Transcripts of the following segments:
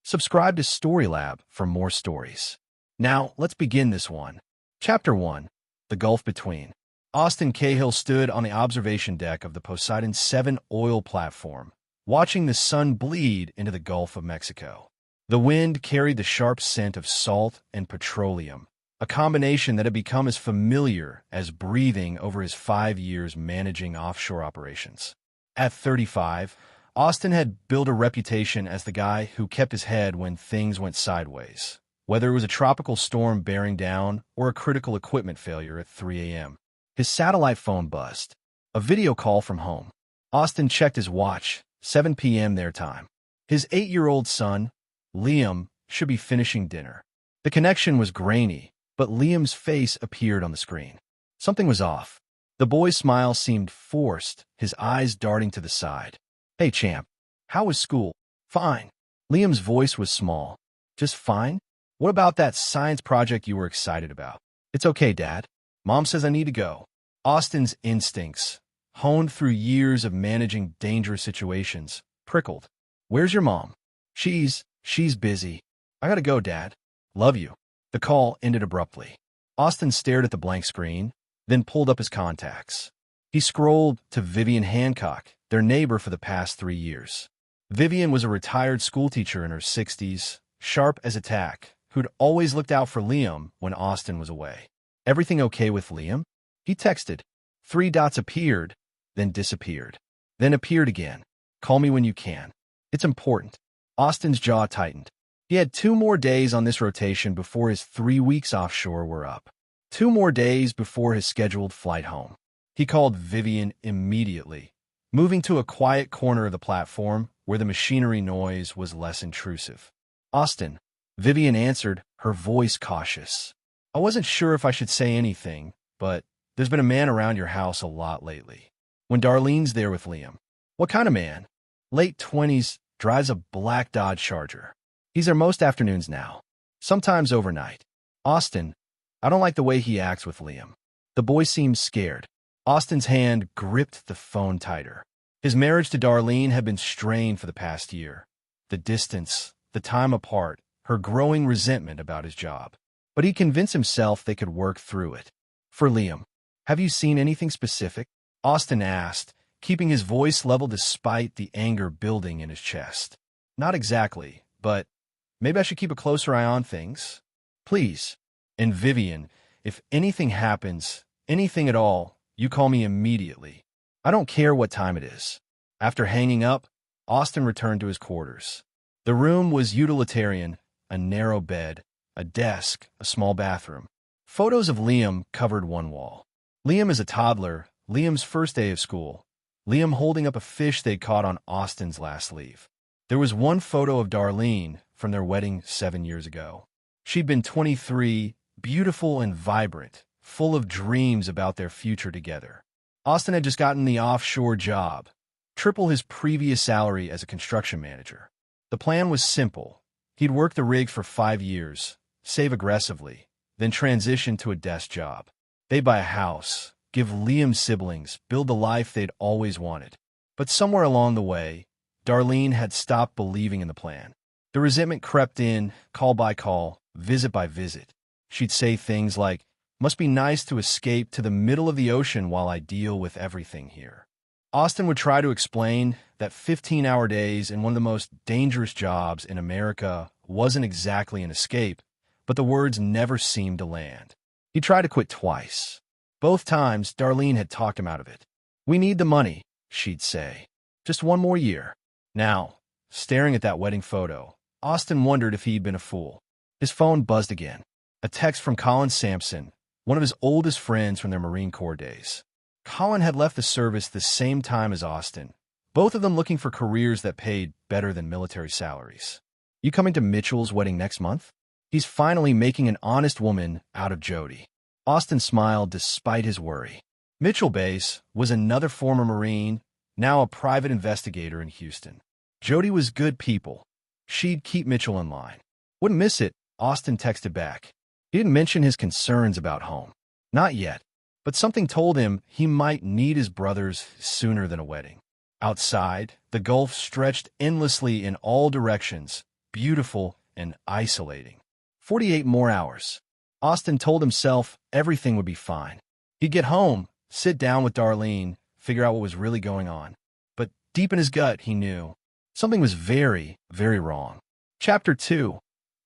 Subscribe to Storylab for more stories. Now, let's begin this one. Chapter 1. The Gulf Between. Austin Cahill stood on the observation deck of the Poseidon 7 oil platform, watching the sun bleed into the Gulf of Mexico. The wind carried the sharp scent of salt and petroleum, a combination that had become as familiar as breathing over his 5 years managing offshore operations. At 35, Austin had built a reputation as the guy who kept his head when things went sideways, whether it was a tropical storm bearing down or a critical equipment failure at 3 a.m. His satellite phone buzzed. A video call from home. Austin checked his watch, 7 p.m. their time. His 8-year-old son, Liam, should be finishing dinner. The connection was grainy, but Liam's face appeared on the screen. Something was off. The boy's smile seemed forced, his eyes darting to the side. "Hey, champ. How was school?" "Fine." Liam's voice was small. "Just fine? What about that science project you were excited about?" "It's okay, Dad. Mom says I need to go." Austin's instincts, honed through years of managing dangerous situations, prickled. "Where's your mom?" She's busy. "I gotta go, Dad. Love you." The call ended abruptly. Austin stared at the blank screen, then pulled up his contacts. He scrolled to Vivian Hancock, their neighbor for the past 3 years. Vivian was a retired schoolteacher in her 60s, sharp as a tack, who'd always looked out for Liam when Austin was away. "Everything okay with Liam?" He texted. 3 dots appeared, then disappeared. Then appeared again. "Call me when you can. It's important." Austin's jaw tightened. He had 2 more days on this rotation before his 3 weeks offshore were up. 2 more days before his scheduled flight home. He called Vivian immediately, moving to a quiet corner of the platform where the machinery noise was less intrusive. "Austin," Vivian answered, her voice cautious. "I wasn't sure if I should say anything, but there's been a man around your house a lot lately. When Darlene's there with Liam." "What kind of man?" "Late 20s, drives a black Dodge Charger. He's there most afternoons now, sometimes overnight." "Austin, I don't like the way he acts with Liam." The boy seemed scared. Austin's hand gripped the phone tighter. His marriage to Darlene had been strained for the past year. The distance, the time apart, her growing resentment about his job. But he convinced himself they could work through it. "For Liam, have you seen anything specific?" Austin asked, keeping his voice level despite the anger building in his chest. "Not exactly, but maybe I should keep a closer eye on things. Please. And Vivian, if anything happens, anything at all, you call me immediately. I don't care what time it is." After hanging up, Austin returned to his quarters. The room was utilitarian, a narrow bed, a desk, a small bathroom. Photos of Liam covered one wall. Liam as a toddler, Liam's first day of school, Liam holding up a fish they'd caught on Austin's last leave. There was one photo of Darlene from their wedding 7 years ago. She'd been 23, beautiful and vibrant, full of dreams about their future together. Austin had just gotten the offshore job, triple his previous salary as a construction manager. The plan was simple. He'd work the rig for 5 years, save aggressively, then transition to a desk job. They'd buy a house, give Liam siblings, build the life they'd always wanted. But somewhere along the way, Darlene had stopped believing in the plan. The resentment crept in, call by call, visit by visit. She'd say things like, "Must be nice to escape to the middle of the ocean while I deal with everything here." Austin would try to explain that 15-hour days in one of the most dangerous jobs in America wasn't exactly an escape, but the words never seemed to land. He tried to quit twice. Both times, Darlene had talked him out of it. "We need the money," she'd say. "Just 1 more year." Now, staring at that wedding photo, Austin wondered if he'd been a fool. His phone buzzed again. A text from Colin Sampson, one of his oldest friends from their Marine Corps days. Colin had left the service the same time as Austin, both of them looking for careers that paid better than military salaries. "You coming to Mitchell's wedding next month?" He's finally making an honest woman out of Jody. Austin smiled despite his worry. Mitchell Base was another former Marine, now a private investigator in Houston. Jody was good people. She'd keep Mitchell in line. "Wouldn't miss it," Austin texted back. He didn't mention his concerns about home. Not yet, but something told him he might need his brothers sooner than a wedding. Outside, the Gulf stretched endlessly in all directions, beautiful and isolating. 48 more hours. Austin told himself everything would be fine. He'd get home, sit down with Darlene, figure out what was really going on. But deep in his gut, he knew something was very, very wrong. Chapter 2.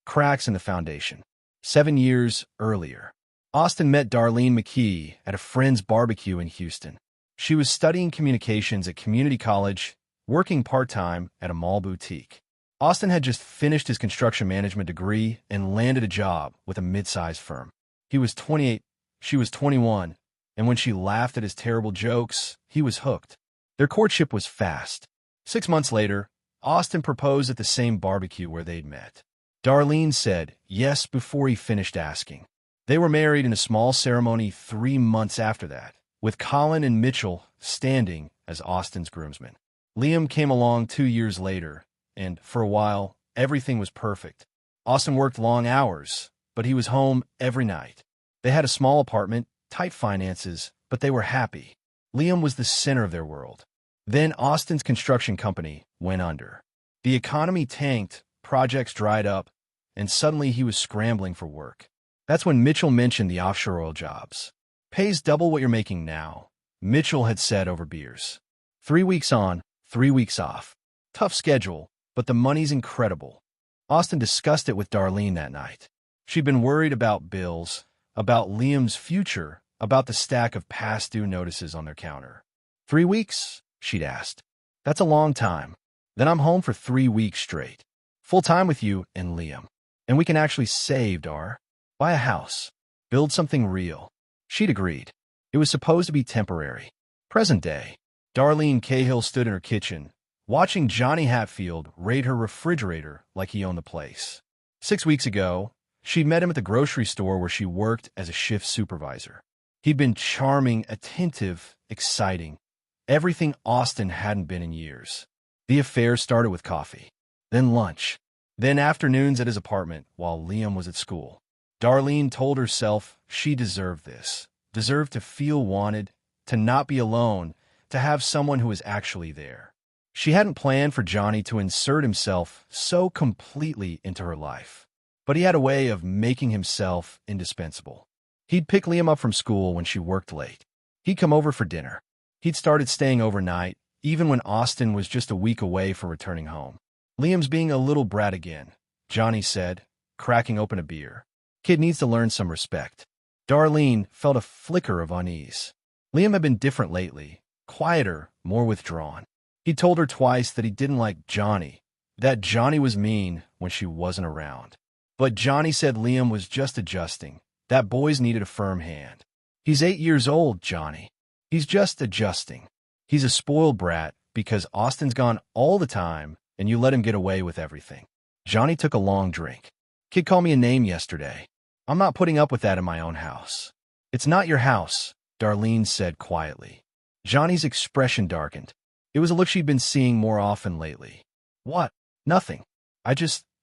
Cracks in the Foundation. 7 years earlier, Austin met Darlene McKee at a friend's barbecue in Houston. She was studying communications at community college, working part-time at a mall boutique. Austin had just finished his construction management degree and landed a job with a mid-sized firm. He was 28, she was 21, and when she laughed at his terrible jokes, he was hooked. Their courtship was fast. 6 months later, Austin proposed at the same barbecue where they'd met. Darlene said yes before he finished asking. They were married in a small ceremony 3 months after that, with Colin and Mitchell standing as Austin's groomsmen. Liam came along 2 years later, and for a while, everything was perfect. Austin worked long hours, but he was home every night. They had a small apartment, tight finances, but they were happy. Liam was the center of their world. Then Austin's construction company went under. The economy tanked, projects dried up, and suddenly he was scrambling for work. That's when Mitchell mentioned the offshore oil jobs. Pays double what you're making now, Mitchell had said over beers. 3 weeks on, 3 weeks off. Tough schedule, but the money's incredible. Austin discussed it with Darlene that night. She'd been worried about bills, about Liam's future, about the stack of past due notices on their counter. 3 weeks? She'd asked. That's a long time. Then I'm home for 3 weeks straight. Full time with you and Liam. And we can actually save, Dar. Buy a house. Build something real. She'd agreed. It was supposed to be temporary. Present day. Darlene Cahill stood in her kitchen, watching Johnny Hatfield raid her refrigerator like he owned the place. 6 weeks ago, she'd met him at the grocery store where she worked as a shift supervisor. He'd been charming, attentive, exciting. Everything Austin hadn't been in years. The affair started with coffee, then lunch, then afternoons at his apartment while Liam was at school. Darlene told herself she deserved this, deserved to feel wanted, to not be alone, to have someone who was actually there. She hadn't planned for Johnny to insert himself so completely into her life, but he had a way of making himself indispensable. He'd pick Liam up from school when she worked late. He'd come over for dinner. He'd started staying overnight, even when Austin was just a week away from returning home. Liam's being a little brat again, Johnny said, cracking open a beer. Kid needs to learn some respect. Darlene felt a flicker of unease. Liam had been different lately, quieter, more withdrawn. He told her twice that he didn't like Johnny, that Johnny was mean when she wasn't around. But Johnny said Liam was just adjusting, that boys needed a firm hand. He's 8 years old, Johnny. He's just adjusting. He's a spoiled brat because Austin's gone all the time and you let him get away with everything. Johnny took a long drink. Kid called me a name yesterday. I'm not putting up with that in my own house. It's not your house, Darlene said quietly. Johnny's expression darkened. It was a look she'd been seeing more often lately. What? Nothing.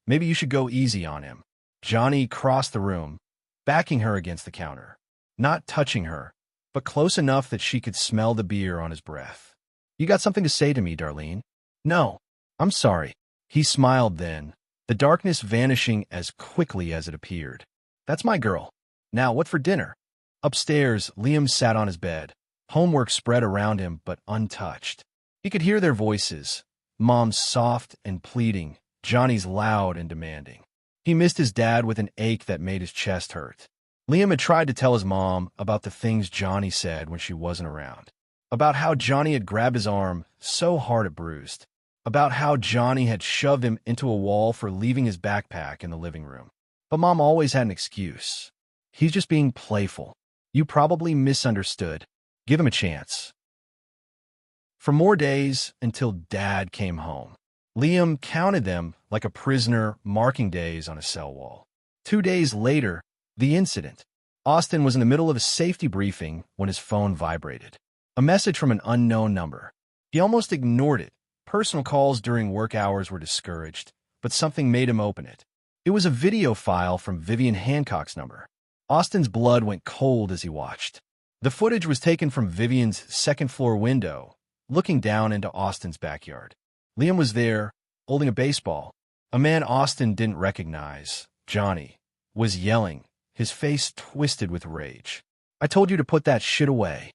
Maybe you should go easy on him. Johnny crossed the room, backing her against the counter. Not touching her, but close enough that she could smell the beer on his breath. You got something to say to me, Darlene? No. I'm sorry. He smiled then, the darkness vanishing as quickly as it appeared. That's my girl. Now, what for dinner? Upstairs, Liam sat on his bed, homework spread around him but untouched. He could hear their voices, Mom's soft and pleading, Johnny's loud and demanding. He missed his dad with an ache that made his chest hurt. Liam had tried to tell his mom about the things Johnny said when she wasn't around, about how Johnny had grabbed his arm so hard it bruised, about how Johnny had shoved him into a wall for leaving his backpack in the living room. But Mom always had an excuse. He's just being playful. You probably misunderstood. Give him a chance. For more days until Dad came home. Liam counted them like a prisoner marking days on a cell wall. 2 days later, the incident. Austin was in the middle of a safety briefing when his phone vibrated. A message from an unknown number. He almost ignored it. Personal calls during work hours were discouraged, but something made him open it. It was a video file from Vivian Hancock's number. Austin's blood went cold as he watched. The footage was taken from Vivian's second-floor window, looking down into Austin's backyard. Liam was there, holding a baseball, A man Austin didn't recognize, Johnny, was yelling, his face twisted with rage. "I told you to put that shit away."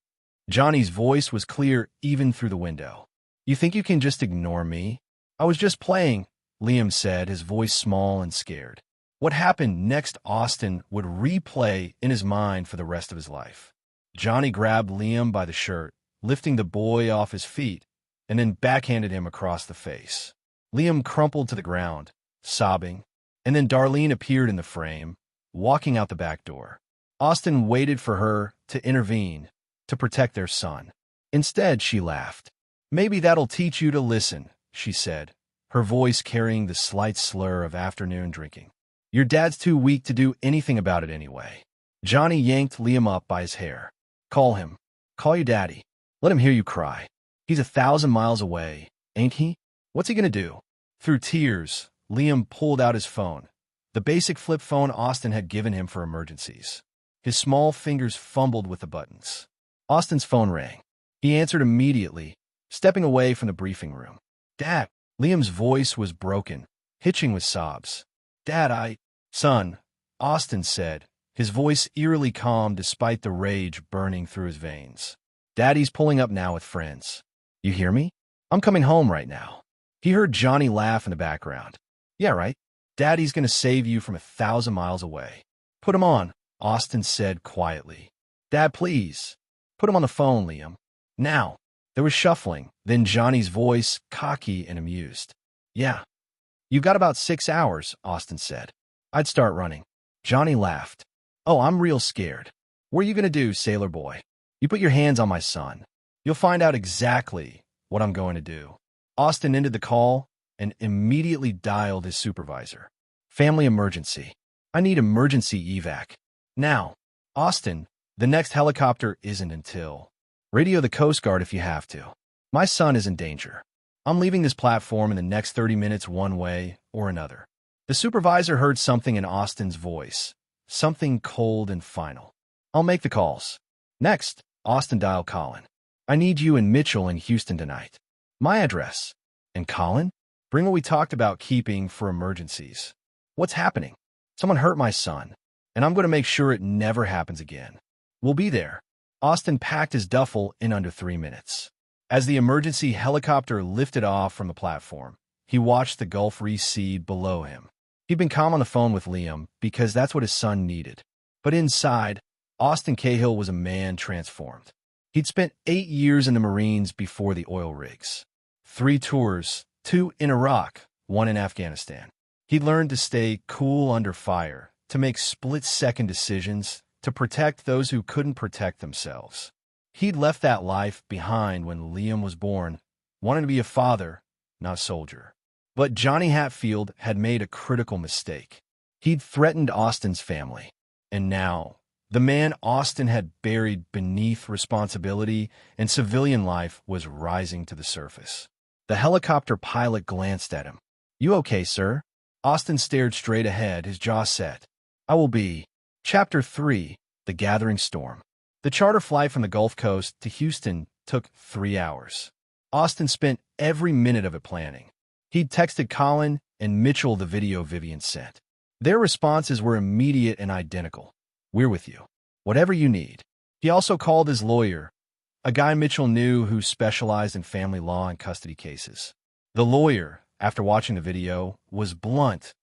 Johnny's voice was clear even through the window. "You think you can just ignore me?" "I was just playing," Liam said, his voice small and scared. What happened next Austin would replay in his mind for the rest of his life. Johnny grabbed Liam by the shirt, lifting the boy off his feet, and then backhanded him across the face. Liam crumpled to the ground, sobbing, and then Darlene appeared in the frame, walking out the back door. Austin waited for her to intervene, to protect their son. Instead, she laughed. "Maybe that'll teach you to listen," she said, her voice carrying the slight slur of afternoon drinking. "Your dad's too weak to do anything about it anyway." Johnny yanked Liam up by his hair. "Call him. Call your daddy. Let him hear you cry. He's 1,000 miles away, ain't he? What's he gonna do?" Through tears, Liam pulled out his phone, the basic flip phone Austin had given him for emergencies. His small fingers fumbled with the buttons. Austin's phone rang. He answered immediately, stepping away from the briefing room. "Dad." Liam's voice was broken, hitching with sobs. "Dad, Son," Austin said, his voice eerily calm despite the rage burning through his veins. "Daddy's pulling up now with friends. You hear me? I'm coming home right now." He heard Johnny laugh in the background. "Yeah, right. Daddy's gonna save you from 1,000 miles away." "Put him on," Austin said quietly. "Dad, please. Put him on the phone, Liam. Now." There was shuffling, then Johnny's voice, cocky and amused. "Yeah. You've got about 6 hours," Austin said. "I'd start running." Johnny laughed. "Oh, I'm real scared." "What are you gonna do, sailor boy? You put your hands on my son. You'll find out exactly what I'm going to do." Austin ended the call and immediately dialed his supervisor. "Family emergency. I need emergency evac. Now." "Austin, the next helicopter isn't until. Radio the Coast Guard if you have to. My son is in danger. I'm leaving this platform in the next 30 minutes one way or another." The supervisor heard something in Austin's voice, something cold and final. "I'll make the calls." Next, Austin dialed Colin. "I need you and Mitchell in Houston tonight. My address." "And Colin? Bring what we talked about keeping for emergencies." "What's happening?" "Someone hurt my son, and I'm going to make sure it never happens again." "We'll be there." Austin packed his duffel in under 3 minutes. As the emergency helicopter lifted off from the platform, he watched the Gulf recede below him. He'd been calm on the phone with Liam because that's what his son needed. But inside, Austin Cahill was a man transformed. He'd spent 8 years in the Marines before the oil rigs. 3 tours, 2 in Iraq, 1 in Afghanistan. He'd learned to stay cool under fire, to make split-second decisions, to protect those who couldn't protect themselves. He'd left that life behind when Liam was born, wanting to be a father, not a soldier. But Johnny Hatfield had made a critical mistake. He'd threatened Austin's family. And now, the man Austin had buried beneath responsibility and civilian life was rising to the surface. The helicopter pilot glanced at him. "You okay, sir?" Austin stared straight ahead, his jaw set. "I will be." Chapter 3, The Gathering Storm. The charter flight from the Gulf Coast to Houston took 3 hours. Austin spent every minute of it planning. He'd texted Colin and Mitchell the video Vivian sent. Their responses were immediate and identical. "We're with you. Whatever you need." He also called his lawyer, a guy Mitchell knew who specialized in family law and custody cases. The lawyer, after watching the video, was blunt.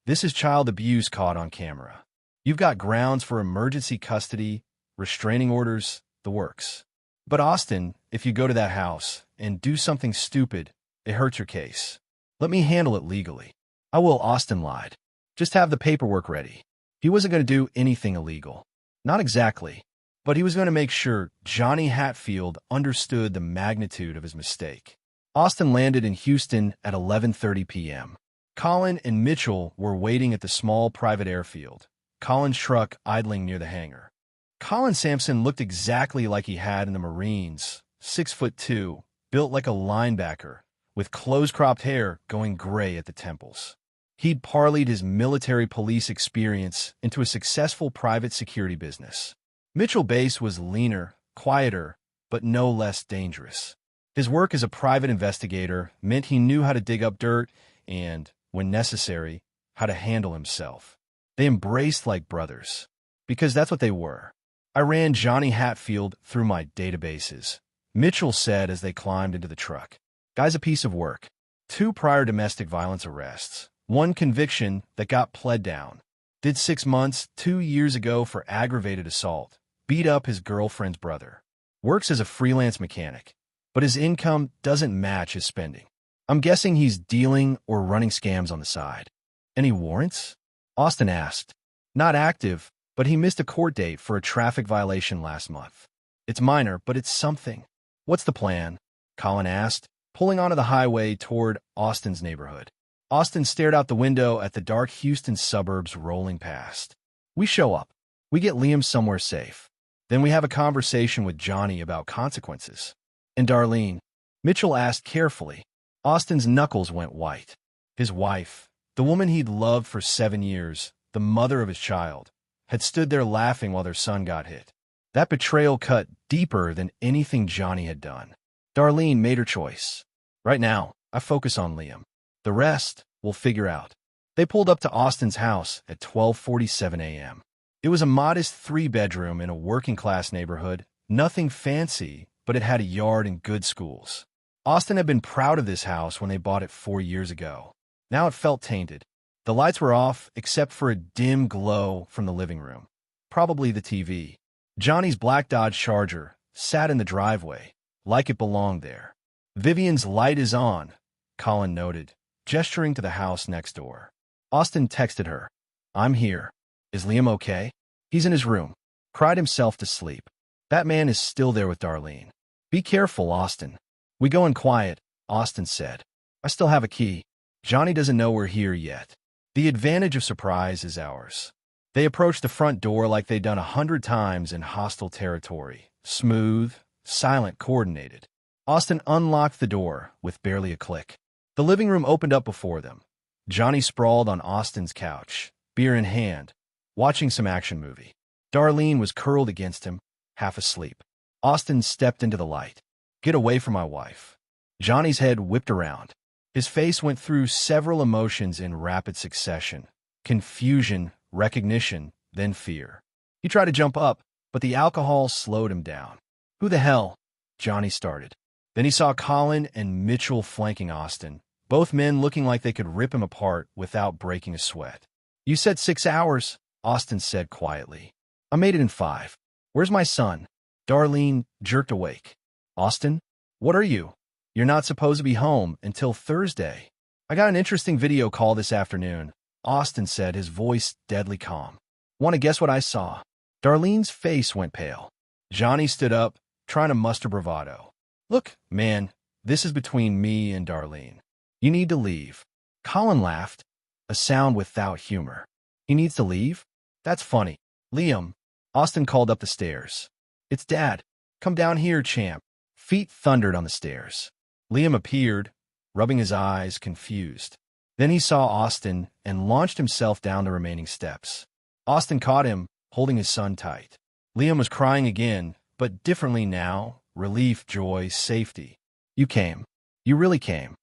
"This is child abuse caught on camera. You've got grounds for emergency custody, restraining orders, the works. But Austin, if you go to that house and do something stupid, it hurts your case. Let me handle it legally." "I will," Austin lied. "Just have the paperwork ready." He wasn't going to do anything illegal. Not exactly. But he was going to make sure Johnny Hatfield understood the magnitude of his mistake. Austin landed in Houston at 11:30 p.m. Colin and Mitchell were waiting at the small private airfield, Colin's truck idling near the hangar. Colin Sampson looked exactly like he had in the Marines, 6'2", built like a linebacker, with close-cropped hair going gray at the temples. He'd parlayed his military police experience into a successful private security business. Mitchell Base was leaner, quieter, but no less dangerous. His work as a private investigator meant he knew how to dig up dirt and, when necessary, how to handle himself. They embraced like brothers, because that's what they were. I ran Johnny Hatfield through my databases, Mitchell said as they climbed into the truck. Guy's a piece of work. 2 prior domestic violence arrests, 1 conviction that got pled down. Did 6 months 2 years ago for aggravated assault. Beat up his girlfriend's brother. Works as a freelance mechanic, but his income doesn't match his spending. I'm guessing he's dealing or running scams on the side. Any warrants? Austin asked. Not active, but he missed a court date for a traffic violation last month. It's minor, but it's something. What's the plan? Colin asked, pulling onto the highway toward Austin's neighborhood. Austin stared out the window at the dark Houston suburbs rolling past. We show up. We get Liam somewhere safe. Then we have a conversation with Johnny about consequences. And Darlene? Mitchell asked carefully. Austin's knuckles went white. His wife, the woman he'd loved for 7 years, the mother of his child, had stood there laughing while their son got hit. That betrayal cut deeper than anything Johnny had done. Darlene made her choice. Right now, I focus on Liam. The rest, we'll figure out. They pulled up to Austin's house at 12:47 a.m. It was a modest 3-bedroom in a working-class neighborhood, nothing fancy, but it had a yard and good schools. Austin had been proud of this house when they bought it 4 years ago. Now it felt tainted. The lights were off, except for a dim glow from the living room. Probably the TV. Johnny's black Dodge Charger sat in the driveway, like it belonged there. Vivian's light is on, Colin noted, gesturing to the house next door. Austin texted her. I'm here. Is Liam okay? He's in his room. Cried himself to sleep. That man is still there with Darlene. Be careful, Austin. We go in quiet, Austin said. I still have a key. Johnny doesn't know we're here yet. The advantage of surprise is ours. They approached the front door like they'd done 100 times in hostile territory. Smooth, silent, coordinated. Austin unlocked the door with barely a click. The living room opened up before them. Johnny sprawled on Austin's couch, beer in hand, watching some action movie. Darlene was curled against him, half asleep. Austin stepped into the light. Get away from my wife. Johnny's head whipped around. His face went through several emotions in rapid succession. Confusion, recognition, then fear. He tried to jump up, but the alcohol slowed him down. Who the hell? Johnny started. Then he saw Colin and Mitchell flanking Austin, both men looking like they could rip him apart without breaking a sweat. You said 6 hours, Austin said quietly. I made it in 5. Where's my son? Darlene jerked awake. Austin? What are you? You're not supposed to be home until Thursday. I got an interesting video call this afternoon, Austin said, his voice deadly calm. Want to guess what I saw? Darlene's face went pale. Johnny stood up, trying to muster bravado. Look, man, this is between me and Darlene. You need to leave. Colin laughed, a sound without humor. He needs to leave? That's funny. Liam, Austin called up the stairs. It's Dad. Come down here, champ. Feet thundered on the stairs. Liam appeared, rubbing his eyes, confused. Then he saw Austin and launched himself down the remaining steps. Austin caught him, holding his son tight. Liam was crying again, but differently now. Relief, joy, safety. You came. You really came.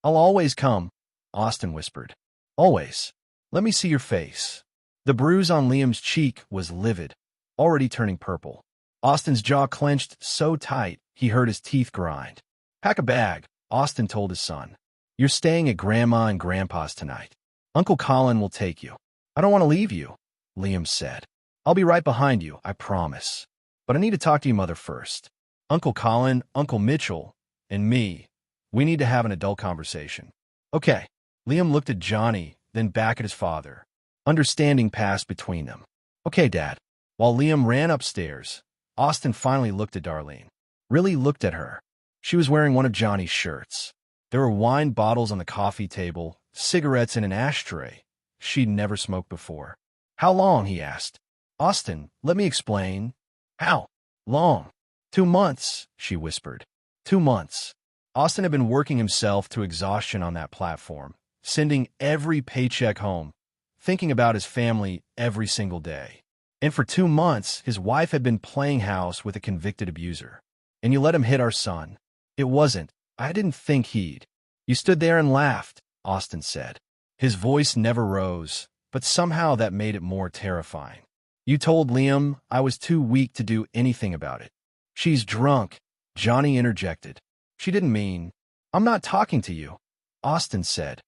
I'll always come, Austin whispered. Always. Let me see your face. The bruise on Liam's cheek was livid, already turning purple. Austin's jaw clenched so tight he heard his teeth grind. Pack a bag, Austin told his son. You're staying at Grandma and Grandpa's tonight. Uncle Colin will take you. I don't want to leave you, Liam said. I'll be right behind you, I promise. But I need to talk to your mother first. Uncle Colin, Uncle Mitchell, and me, we need to have an adult conversation. Okay. Liam looked at Johnny, then back at his father. Understanding passed between them. Okay, Dad. While Liam ran upstairs, Austin finally looked at Darlene. Really looked at her. She was wearing one of Johnny's shirts. There were wine bottles on the coffee table, cigarettes in an ashtray. She'd never smoked before. How long? He asked. Austin, let me explain. How long? 2 months, she whispered. 2 months. Austin had been working himself to exhaustion on that platform, sending every paycheck home, thinking about his family every single day. And for 2 months, his wife had been playing house with a convicted abuser. And you let him hit our son. It wasn't. I didn't think he'd. You stood there and laughed, Austin said. His voice never rose, but somehow that made it more terrifying. You told Liam I was too weak to do anything about it. She's drunk, Johnny interjected. She didn't mean. I'm not talking to you, Austin said,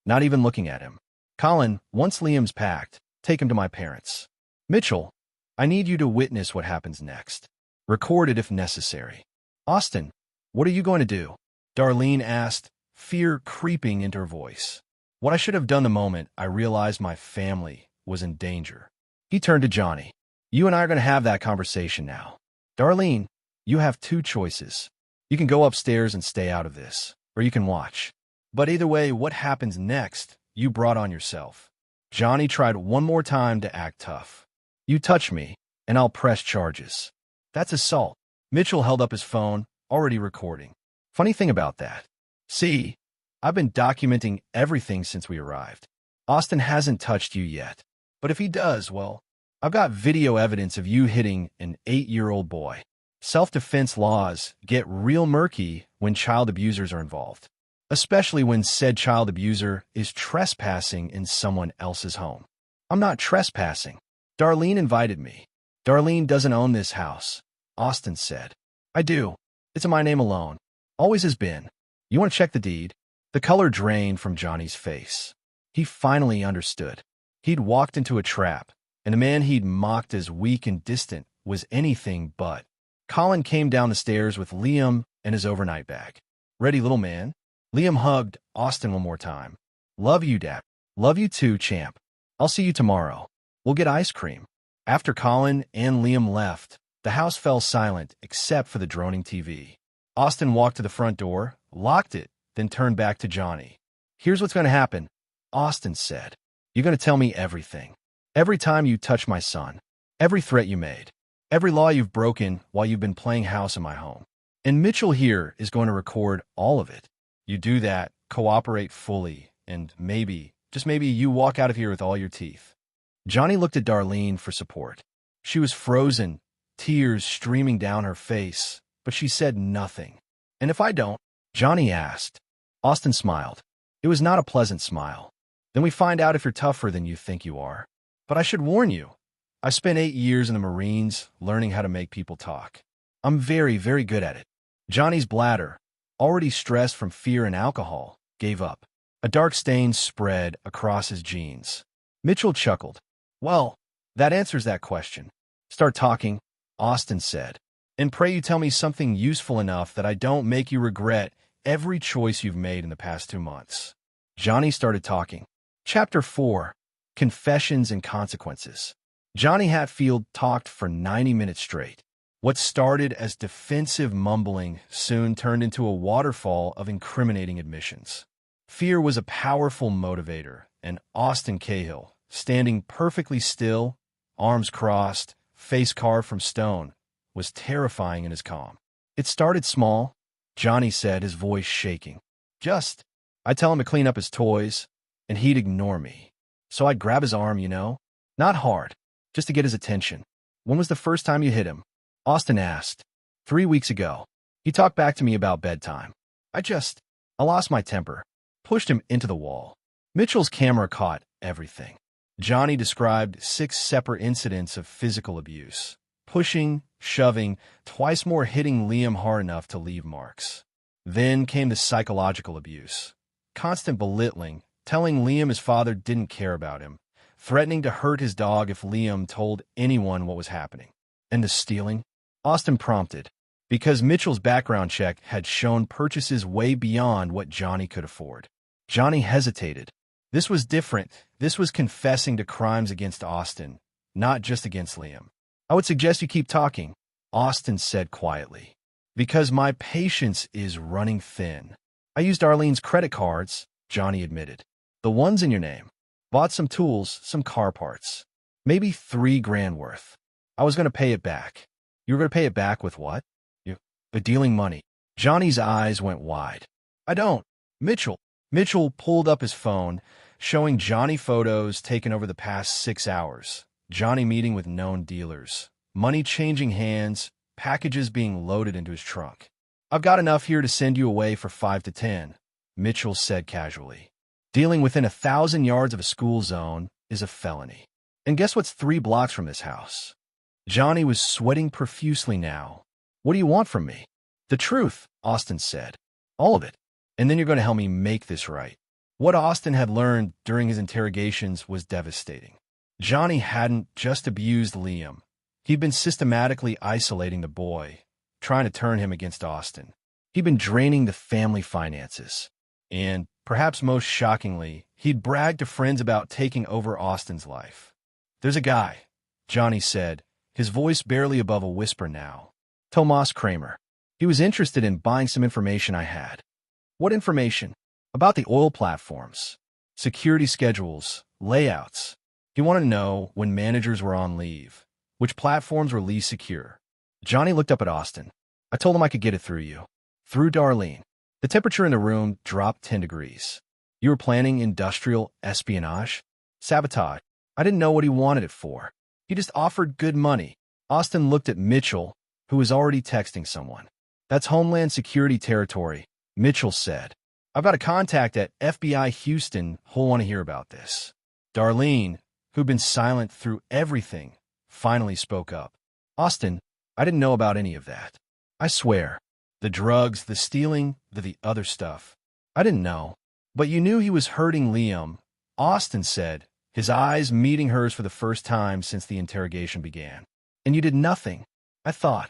not even looking at him. Colin, once Liam's packed, take him to my parents. Mitchell, I need you to witness what happens next. Record it if necessary. Austin, what are you going to do? Darlene asked, fear creeping into her voice. What I should have done the moment I realized my family was in danger. He turned to Johnny. You and I are going to have that conversation now. Darlene, you have two choices. You can go upstairs and stay out of this, or you can watch. But either way, what happens next, you brought on yourself. Johnny tried one more time to act tough. You touch me, and I'll press charges. That's assault. Mitchell held up his phone, already recording. Funny thing about that. See, I've been documenting everything since we arrived. Austin hasn't touched you yet. But if he does, well, I've got video evidence of you hitting an 8-year-old boy. Self-defense laws get real murky when child abusers are involved, especially when said child abuser is trespassing in someone else's home. I'm not trespassing. Darlene invited me. Darlene doesn't own this house, Austin said. I do. It's in my name alone. Always has been. You want to check the deed? The color drained from Johnny's face. He finally understood. He'd walked into a trap, and the man he'd mocked as weak and distant was anything but. Colin came down the stairs with Liam and his overnight bag. Ready, little man? Liam hugged Austin one more time. Love you, Dad. Love you too, champ. I'll see you tomorrow. We'll get ice cream. After Colin and Liam left, the house fell silent except for the droning TV. Austin walked to the front door, locked it, then turned back to Johnny. Here's what's going to happen, Austin said. You're going to tell me everything. Every time you touch my son. Every threat you made. Every law you've broken while you've been playing house in my home. And Mitchell here is going to record all of it. You do that, cooperate fully, and maybe, just maybe, you walk out of here with all your teeth. Johnny looked at Darlene for support. She was frozen, tears streaming down her face, but she said nothing. And if I don't? Johnny asked. Austin smiled. It was not a pleasant smile. Then we find out if you're tougher than you think you are. But I should warn you. I spent 8 years in the Marines learning how to make people talk. I'm very, very good at it. Johnny's bladder, already stressed from fear and alcohol, gave up. A dark stain spread across his jeans. Mitchell chuckled. Well, that answers that question. Start talking, Austin said. And pray you tell me something useful enough that I don't make you regret every choice you've made in the past 2 months. Johnny started talking. Chapter 4. Confessions and Consequences. Johnny Hatfield talked for 90 minutes straight. What started as defensive mumbling soon turned into a waterfall of incriminating admissions. Fear was a powerful motivator, and Austin Cahill, standing perfectly still, arms crossed, face carved from stone, was terrifying in his calm. It started small, Johnny said, his voice shaking. I'd tell him to clean up his toys, and he'd ignore me. So I'd grab his arm, not hard, just to get his attention. When was the first time you hit him? Austin asked. 3 weeks ago. He talked back to me about bedtime. I lost my temper. Pushed him into the wall. Mitchell's camera caught everything. Johnny described 6 separate incidents of physical abuse. Pushing, shoving, twice more hitting Liam hard enough to leave marks. Then came the psychological abuse. Constant belittling, telling Liam his father didn't care about him, threatening to hurt his dog if Liam told anyone what was happening. And the stealing? Austin prompted, because Mitchell's background check had shown purchases way beyond what Johnny could afford. Johnny hesitated. This was different. This was confessing to crimes against Austin, not just against Liam. I would suggest you keep talking, Austin said quietly, because my patience is running thin. I used Arlene's credit cards, Johnny admitted. The ones in your name. Bought some tools, some car parts. Maybe $3,000 worth. I was going to pay it back. You were going to pay it back with what? Dealing money. Johnny's eyes went wide. I don't. Mitchell. Mitchell pulled up his phone, showing Johnny photos taken over the past 6 hours. Johnny meeting with known dealers. Money changing hands, packages being loaded into his trunk. I've got enough here to send you away for 5 to 10, Mitchell said casually. Dealing within 1,000 yards of a school zone is a felony. And guess what's 3 blocks from this house? Johnny was sweating profusely now. What do you want from me? The truth, Austin said. All of it. And then you're going to help me make this right. What Austin had learned during his interrogations was devastating. Johnny hadn't just abused Liam. He'd been systematically isolating the boy, trying to turn him against Austin. He'd been draining the family finances. And, perhaps most shockingly, he'd bragged to friends about taking over Austin's life. There's a guy, Johnny said, his voice barely above a whisper now. Tomas Kramer. He was interested in buying some information I had. What information? About the oil platforms, security schedules, layouts. He wanted to know when managers were on leave, which platforms were least secure. Johnny looked up at Austin. I told him I could get it through you. Through Darlene. The temperature in the room dropped 10 degrees. You were planning industrial espionage? Sabotage. I didn't know what he wanted it for. He just offered good money. Austin looked at Mitchell, who was already texting someone. That's Homeland Security territory, Mitchell said. I've got a contact at FBI Houston who'll want to hear about this. Darlene, who'd been silent through everything, finally spoke up. Austin, I didn't know about any of that. I swear. The drugs, the stealing, the other stuff. I didn't know. But you knew he was hurting Liam, Austin said, his eyes meeting hers for the first time since the interrogation began. And you did nothing. I thought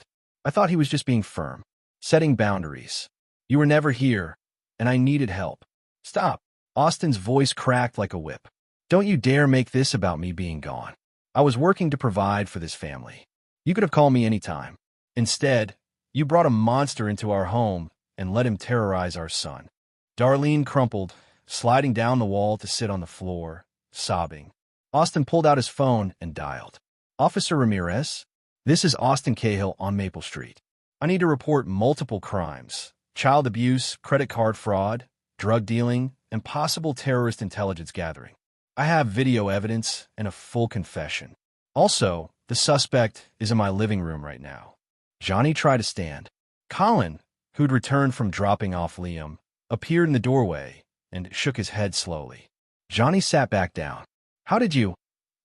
he was just being firm, setting boundaries. You were never here, and I needed help. Stop. Austin's voice cracked like a whip. Don't you dare make this about me being gone. I was working to provide for this family. You could have called me any time. Instead, you brought a monster into our home and let him terrorize our son. Darlene crumpled, sliding down the wall to sit on the floor, sobbing. Austin pulled out his phone and dialed. Officer Ramirez? This is Austin Cahill on Maple Street. I need to report multiple crimes. Child abuse, credit card fraud, drug dealing, and possible terrorist intelligence gathering. I have video evidence and a full confession. Also, the suspect is in my living room right now. Johnny tried to stand. Colin, who'd returned from dropping off Liam, appeared in the doorway and shook his head slowly. Johnny sat back down. How did you?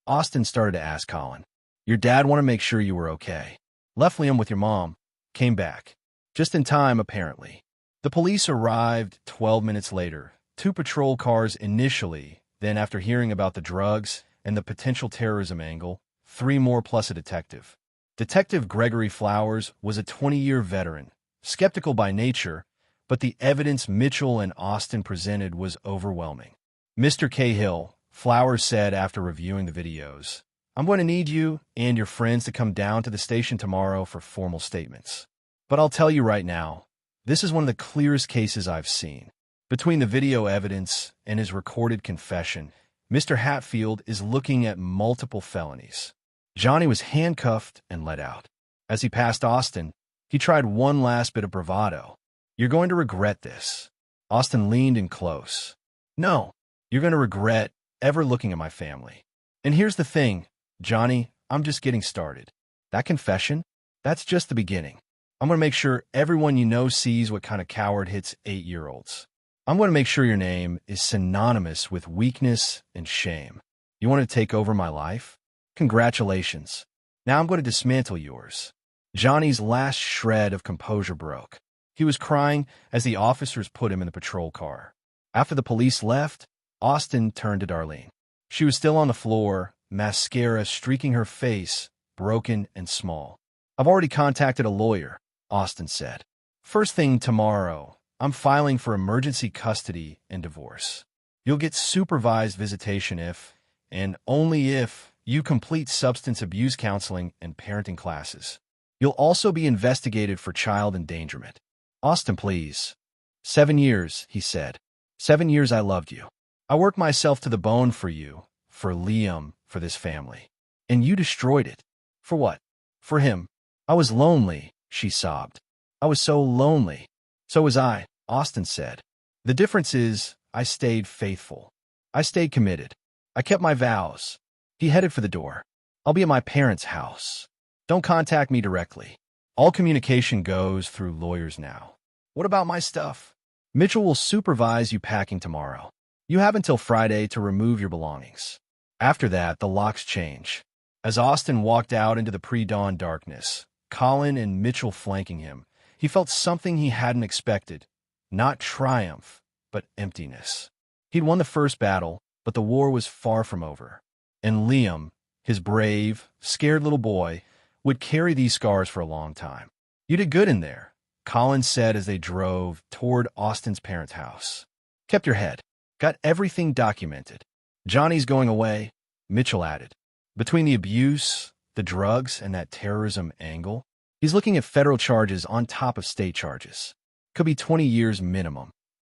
Austin started to ask Colin. Your dad wanted to make sure you were okay. Left Liam with your mom. Came back. Just in time, apparently. The police arrived 12 minutes later. 2 patrol cars initially, then after hearing about the drugs and the potential terrorism angle, 3 more plus a detective. Detective Gregory Flowers was a 20-year veteran, skeptical by nature, but the evidence Mitchell and Austin presented was overwhelming. Mr. Cahill, Flowers said after reviewing the videos, I'm going to need you and your friends to come down to the station tomorrow for formal statements. But I'll tell you right now, this is one of the clearest cases I've seen. Between the video evidence and his recorded confession, Mr. Hatfield is looking at multiple felonies. Johnny was handcuffed and let out. As he passed Austin, he tried one last bit of bravado. You're going to regret this. Austin leaned in close. No, you're going to regret ever looking at my family. And here's the thing, Johnny, I'm just getting started. That confession, that's just the beginning. I'm going to make sure everyone you know sees what kind of coward hits 8-year-olds. I'm going to make sure your name is synonymous with weakness and shame. You want to take over my life? Congratulations. Now I'm going to dismantle yours. Johnny's last shred of composure broke. He was crying as the officers put him in the patrol car. After the police left, Austin turned to Darlene. She was still on the floor, mascara streaking her face, broken and small. I've already contacted a lawyer, Austin said. First thing tomorrow, I'm filing for emergency custody and divorce. You'll get supervised visitation if, and only if, you complete substance abuse counseling and parenting classes. You'll also be investigated for child endangerment. Austin, please. 7 years, he said. 7 years I loved you. I worked myself to the bone for you, for Liam, for this family. And you destroyed it. For what? For him. I was lonely, she sobbed. I was so lonely. So was I, Austin said. The difference is, I stayed faithful. I stayed committed. I kept my vows. He headed for the door. I'll be at my parents' house. Don't contact me directly. All communication goes through lawyers now. What about my stuff? Mitchell will supervise you packing tomorrow. You have until Friday to remove your belongings. After that, the locks change. As Austin walked out into the pre-dawn darkness, Colin and Mitchell flanking him, he felt something he hadn't expected. Not triumph, but emptiness. He'd won the first battle, but the war was far from over. And Liam, his brave, scared little boy, would carry these scars for a long time. You did good in there, Colin said as they drove toward Austin's parents' house. Kept your head. Got everything documented. Johnny's going away, Mitchell added. Between the abuse, the drugs, and that terrorism angle, he's looking at federal charges on top of state charges. Could be 20 years minimum.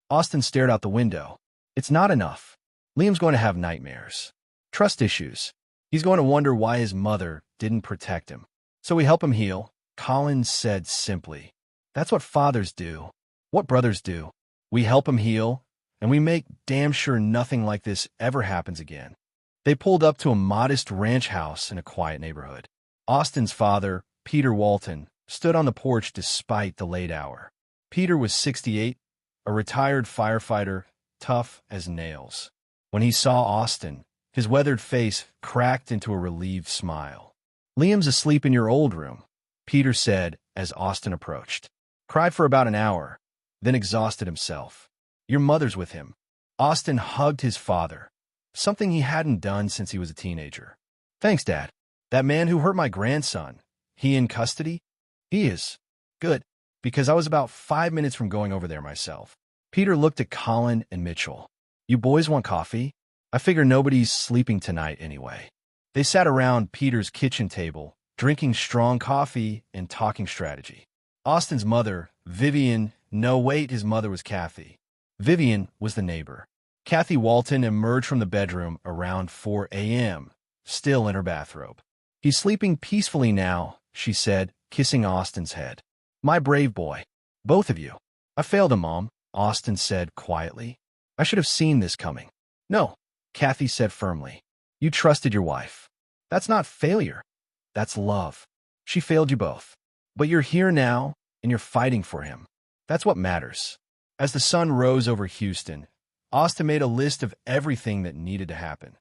Austin stared out the window. It's not enough. Liam's going to have nightmares. Trust issues. He's going to wonder why his mother didn't protect him. So we help him heal, Colin said simply. That's what fathers do. What brothers do. We help him heal, and we make damn sure nothing like this ever happens again. They pulled up to a modest ranch house in a quiet neighborhood. Austin's father, Peter Walton, stood on the porch despite the late hour. Peter was 68, a retired firefighter, tough as nails. When he saw Austin, his weathered face cracked into a relieved smile. Liam's asleep in your old room, Peter said as Austin approached. Cried for about an hour, then exhausted himself. Your mother's with him. Austin hugged his father, something he hadn't done since he was a teenager. Thanks, Dad. That man who hurt my grandson, he in custody? He is. Good, because I was about 5 minutes from going over there myself. Peter looked at Colin and Mitchell. You boys want coffee? I figure nobody's sleeping tonight anyway. They sat around Peter's kitchen table, drinking strong coffee and talking strategy. Austin's mother, Vivian, his mother was Kathy. Vivian was the neighbor. Kathy Walton emerged from the bedroom around 4 a.m., still in her bathrobe. He's sleeping peacefully now, she said, kissing Austin's head. My brave boy. Both of you. I failed him, Mom, Austin said quietly. I should have seen this coming. No, Kathy said firmly. You trusted your wife. That's not failure. That's love. She failed you both. But you're here now, and you're fighting for him. That's what matters. As the sun rose over Houston, Austin made a list of everything that needed to happen.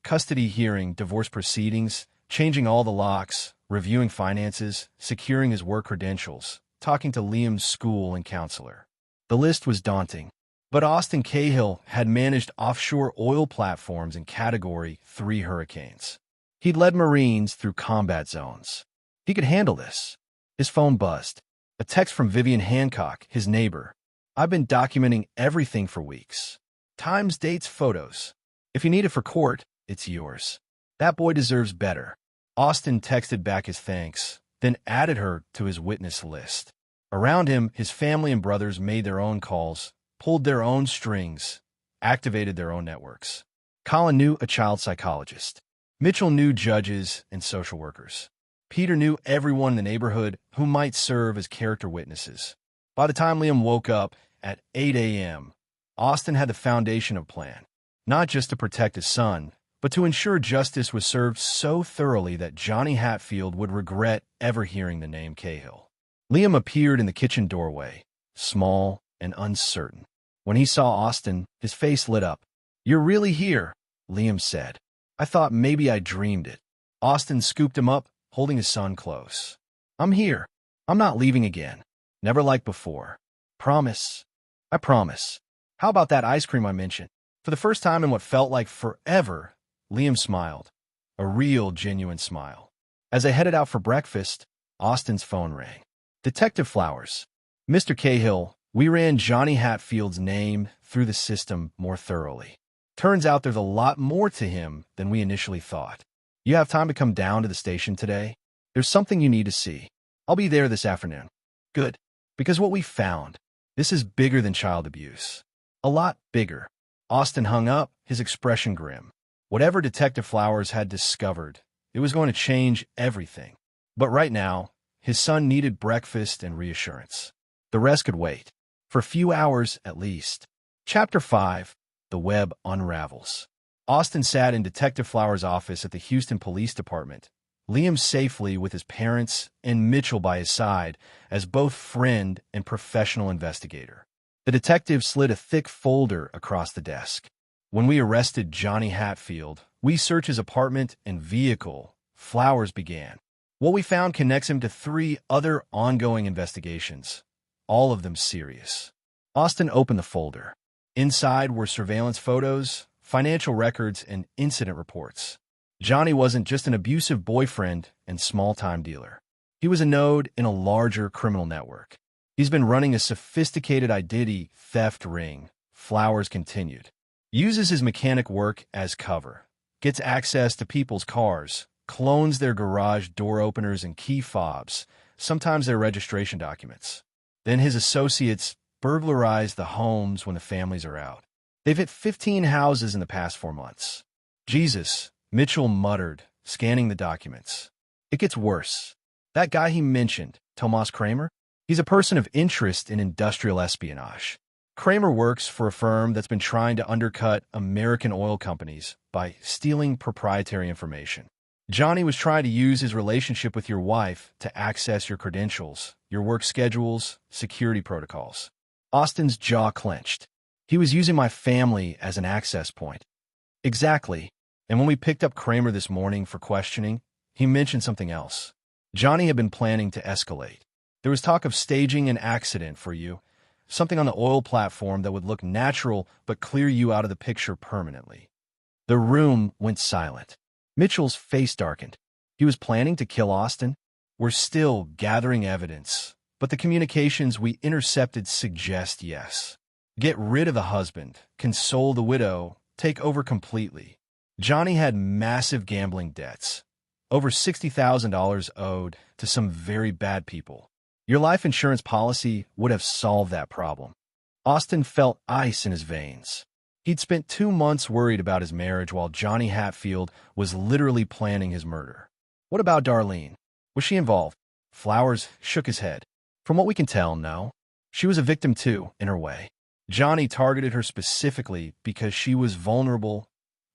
Custody hearing, divorce proceedings, changing all the locks, reviewing finances, securing his work credentials, talking to Liam's school and counselor. The list was daunting, but Austin Cahill had managed offshore oil platforms in Category 3 hurricanes. He'd led Marines through combat zones. He could handle this. His phone buzzed. A text from Vivian Hancock, his neighbor. I've been documenting everything for weeks. Times, dates, photos. If you need it for court, it's yours. That boy deserves better. Austin texted back his thanks, then added her to his witness list. Around him, his family and brothers made their own calls, pulled their own strings, activated their own networks. Colin knew a child psychologist. Mitchell knew judges and social workers. Peter knew everyone in the neighborhood who might serve as character witnesses. By the time Liam woke up at 8 a.m., Austin had the foundation of a plan, not just to protect his son, but to ensure justice was served so thoroughly that Johnny Hatfield would regret ever hearing the name Cahill. Liam appeared in the kitchen doorway, small and uncertain. When he saw Austin, his face lit up. You're really here, Liam said. I thought maybe I dreamed it. Austin scooped him up, holding his son close. I'm here. I'm not leaving again. Never like before. Promise. I promise. How about that ice cream I mentioned? For the first time in what felt like forever, Liam smiled. A real, genuine smile. As they headed out for breakfast, Austin's phone rang. Detective Flowers. Mr. Cahill, we ran Johnny Hatfield's name through the system more thoroughly. Turns out there's a lot more to him than we initially thought. You have time to come down to the station today? There's something you need to see. I'll be there this afternoon. Good. Because what we found, this is bigger than child abuse. A lot bigger. Austin hung up, his expression grim. Whatever Detective Flowers had discovered, it was going to change everything. But right now, his son needed breakfast and reassurance. The rest could wait. For a few hours, at least. Chapter 5. The Web Unravels. Austin sat in Detective Flowers' office at the Houston Police Department, Liam safely with his parents and Mitchell by his side as both friend and professional investigator. The detective slid a thick folder across the desk. When we arrested Johnny Hatfield, we searched his apartment and vehicle. Flowers began. What we found connects him to 3 other ongoing investigations, all of them serious. Austin opened the folder. Inside were surveillance photos, financial records, and incident reports. Johnny wasn't just an abusive boyfriend and small-time dealer. He was a node in a larger criminal network. He's been running a sophisticated identity theft ring. Flowers continued. Uses his mechanic work as cover. Gets access to people's cars. Clones their garage door openers and key fobs, sometimes their registration documents. Then his associates burglarize the homes when the families are out. They've hit 15 houses in the past 4 months. Jesus, Mitchell muttered, scanning the documents. It gets worse. That guy he mentioned, Tomas Kramer, he's a person of interest in industrial espionage. Kramer works for a firm that's been trying to undercut American oil companies by stealing proprietary information. Johnny was trying to use his relationship with your wife to access your credentials, your work schedules, security protocols. Austin's jaw clenched. He was using my family as an access point. Exactly. And when we picked up Kramer this morning for questioning, he mentioned something else. Johnny had been planning to escalate. There was talk of staging an accident for you, something on the oil platform that would look natural but clear you out of the picture permanently. The room went silent. Mitchell's face darkened. He was planning to kill Austin? We're still gathering evidence, but the communications we intercepted suggest yes. Get rid of the husband, console the widow, take over completely. Johnny had massive gambling debts, over $60,000 owed to some very bad people. Your life insurance policy would have solved that problem. Austin felt ice in his veins. He'd spent 2 months worried about his marriage while Johnny Hatfield was literally planning his murder. What about Darlene? Was she involved? Flowers shook his head. From what we can tell, no. She was a victim too, in her way. Johnny targeted her specifically because she was vulnerable,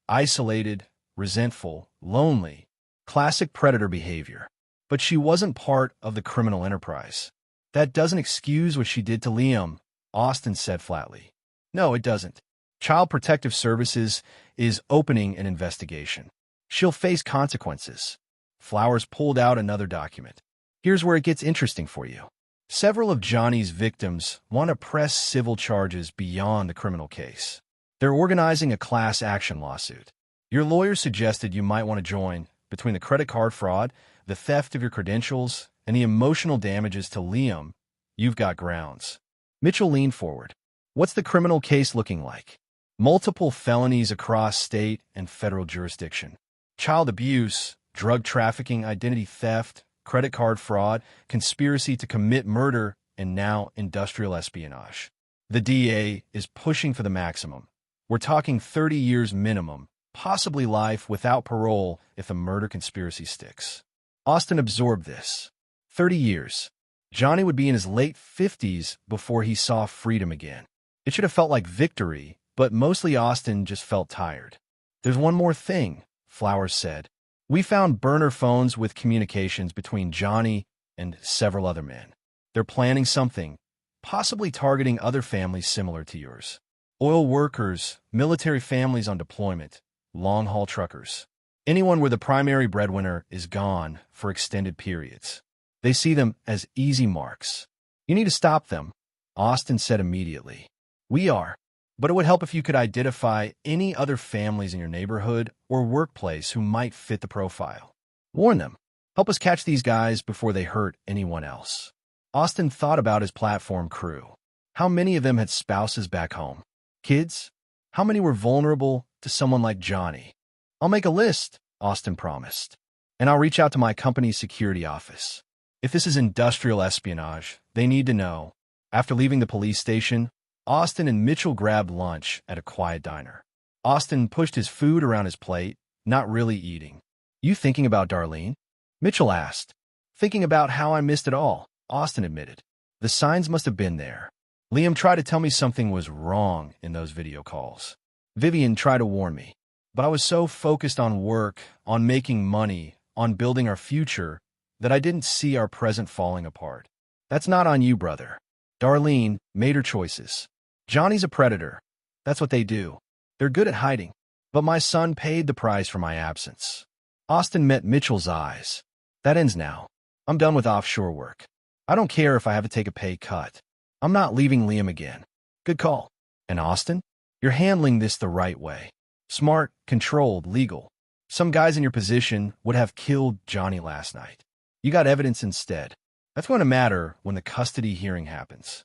isolated, resentful, lonely. Classic predator behavior. But she wasn't part of the criminal enterprise. That doesn't excuse what she did to Liam, Austin said flatly. No, it doesn't. Child Protective Services is opening an investigation. She'll face consequences. Flowers pulled out another document. Here's where it gets interesting for you. Several of Johnny's victims want to press civil charges beyond the criminal case. They're organizing a class action lawsuit. Your lawyer suggested you might want to join. Between the credit card fraud, the theft of your credentials, and the emotional damages to Liam, you've got grounds. Mitchell leaned forward. What's the criminal case looking like? Multiple felonies across state and federal jurisdiction. Child abuse, drug trafficking, identity theft, credit card fraud, conspiracy to commit murder, and now industrial espionage. The DA is pushing for the maximum. We're talking 30 years minimum, possibly life without parole if the murder conspiracy sticks. Austin absorbed this. 30 years. Johnny would be in his late 50s before he saw freedom again. It should have felt like victory, but mostly Austin just felt tired. There's one more thing, Flowers said. We found burner phones with communications between Johnny and several other men. They're planning something, possibly targeting other families similar to yours. Oil workers, military families on deployment, long-haul truckers. Anyone where the primary breadwinner is gone for extended periods. They see them as easy marks. You need to stop them, Austin said immediately. We are. But it would help if you could identify any other families in your neighborhood or workplace who might fit the profile. Warn them. Help us catch these guys before they hurt anyone else. Austin thought about his platform crew. How many of them had spouses back home? Kids? How many were vulnerable to someone like Johnny? I'll make a list, Austin promised. And I'll reach out to my company's security office. If this is industrial espionage, they need to know. After leaving the police station, Austin and Mitchell grabbed lunch at a quiet diner. Austin pushed his food around his plate, not really eating. You thinking about Darlene? Mitchell asked. Thinking about how I missed it all, Austin admitted. The signs must have been there. Liam tried to tell me something was wrong in those video calls. Vivian tried to warn me. But I was so focused on work, on making money, on building our future, that I didn't see our present falling apart. That's not on you, brother. Darlene made her choices. Johnny's a predator. That's what they do. They're good at hiding. But my son paid the price for my absence. Austin met Mitchell's eyes. That ends now. I'm done with offshore work. I don't care if I have to take a pay cut. I'm not leaving Liam again. Good call. And Austin? You're handling this the right way. Smart, controlled, legal. Some guys in your position would have killed Johnny last night. You got evidence instead. That's going to matter when the custody hearing happens.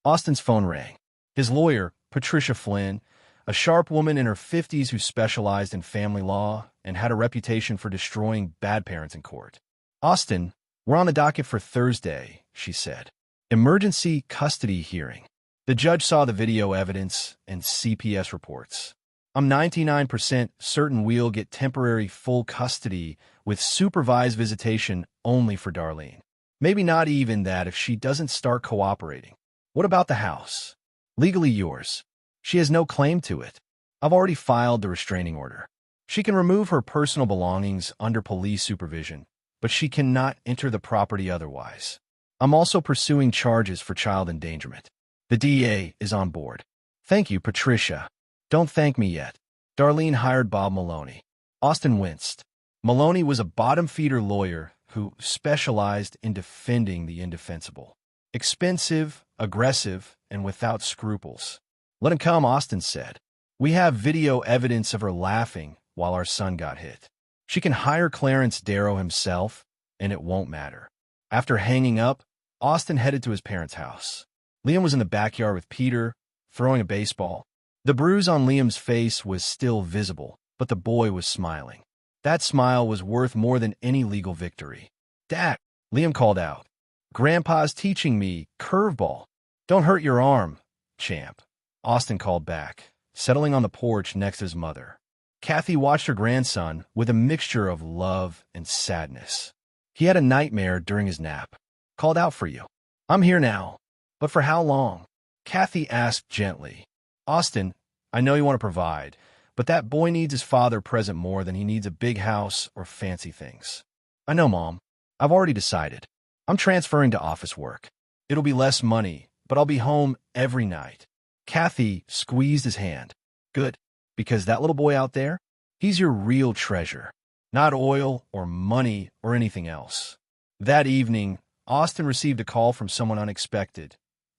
Austin's phone rang. His lawyer, Patricia Flynn, a sharp woman in her 50s who specialized in family law and had a reputation for destroying bad parents in court. Austin, we're on the docket for Thursday, she said. Emergency custody hearing. The judge saw the video evidence and CPS reports. I'm 99% certain we'll get temporary full custody with supervised visitation only for Darlene. Maybe not even that if she doesn't start cooperating. What about the house? Legally yours. She has no claim to it. I've already filed the restraining order. She can remove her personal belongings under police supervision, but she cannot enter the property otherwise. I'm also pursuing charges for child endangerment. The DA is on board. Thank you, Patricia. Don't thank me yet. Darlene hired Bob Maloney. Austin winced. Maloney was a bottom-feeder lawyer who specialized in defending the indefensible. Expensive, aggressive, and without scruples. Let him come, Austin said. We have video evidence of her laughing while our son got hit. She can hire Clarence Darrow himself, and it won't matter. After hanging up, Austin headed to his parents' house. Liam was in the backyard with Peter, throwing a baseball. The bruise on Liam's face was still visible, but the boy was smiling. That smile was worth more than any legal victory. Dad, Liam called out. Grandpa's teaching me curveball. Don't hurt your arm, champ. Austin called back, settling on the porch next to his mother. Kathy watched her grandson with a mixture of love and sadness. He had a nightmare during his nap. Called out for you. I'm here now. But for how long? Kathy asked gently. Austin, I know you want to provide, but that boy needs his father present more than he needs a big house or fancy things. I know, Mom. I've already decided. I'm transferring to office work. It'll be less money, but I'll be home every night. Kathy squeezed his hand. Good, because that little boy out there, he's your real treasure, not oil or money or anything else. That evening, Austin received a call from someone unexpected.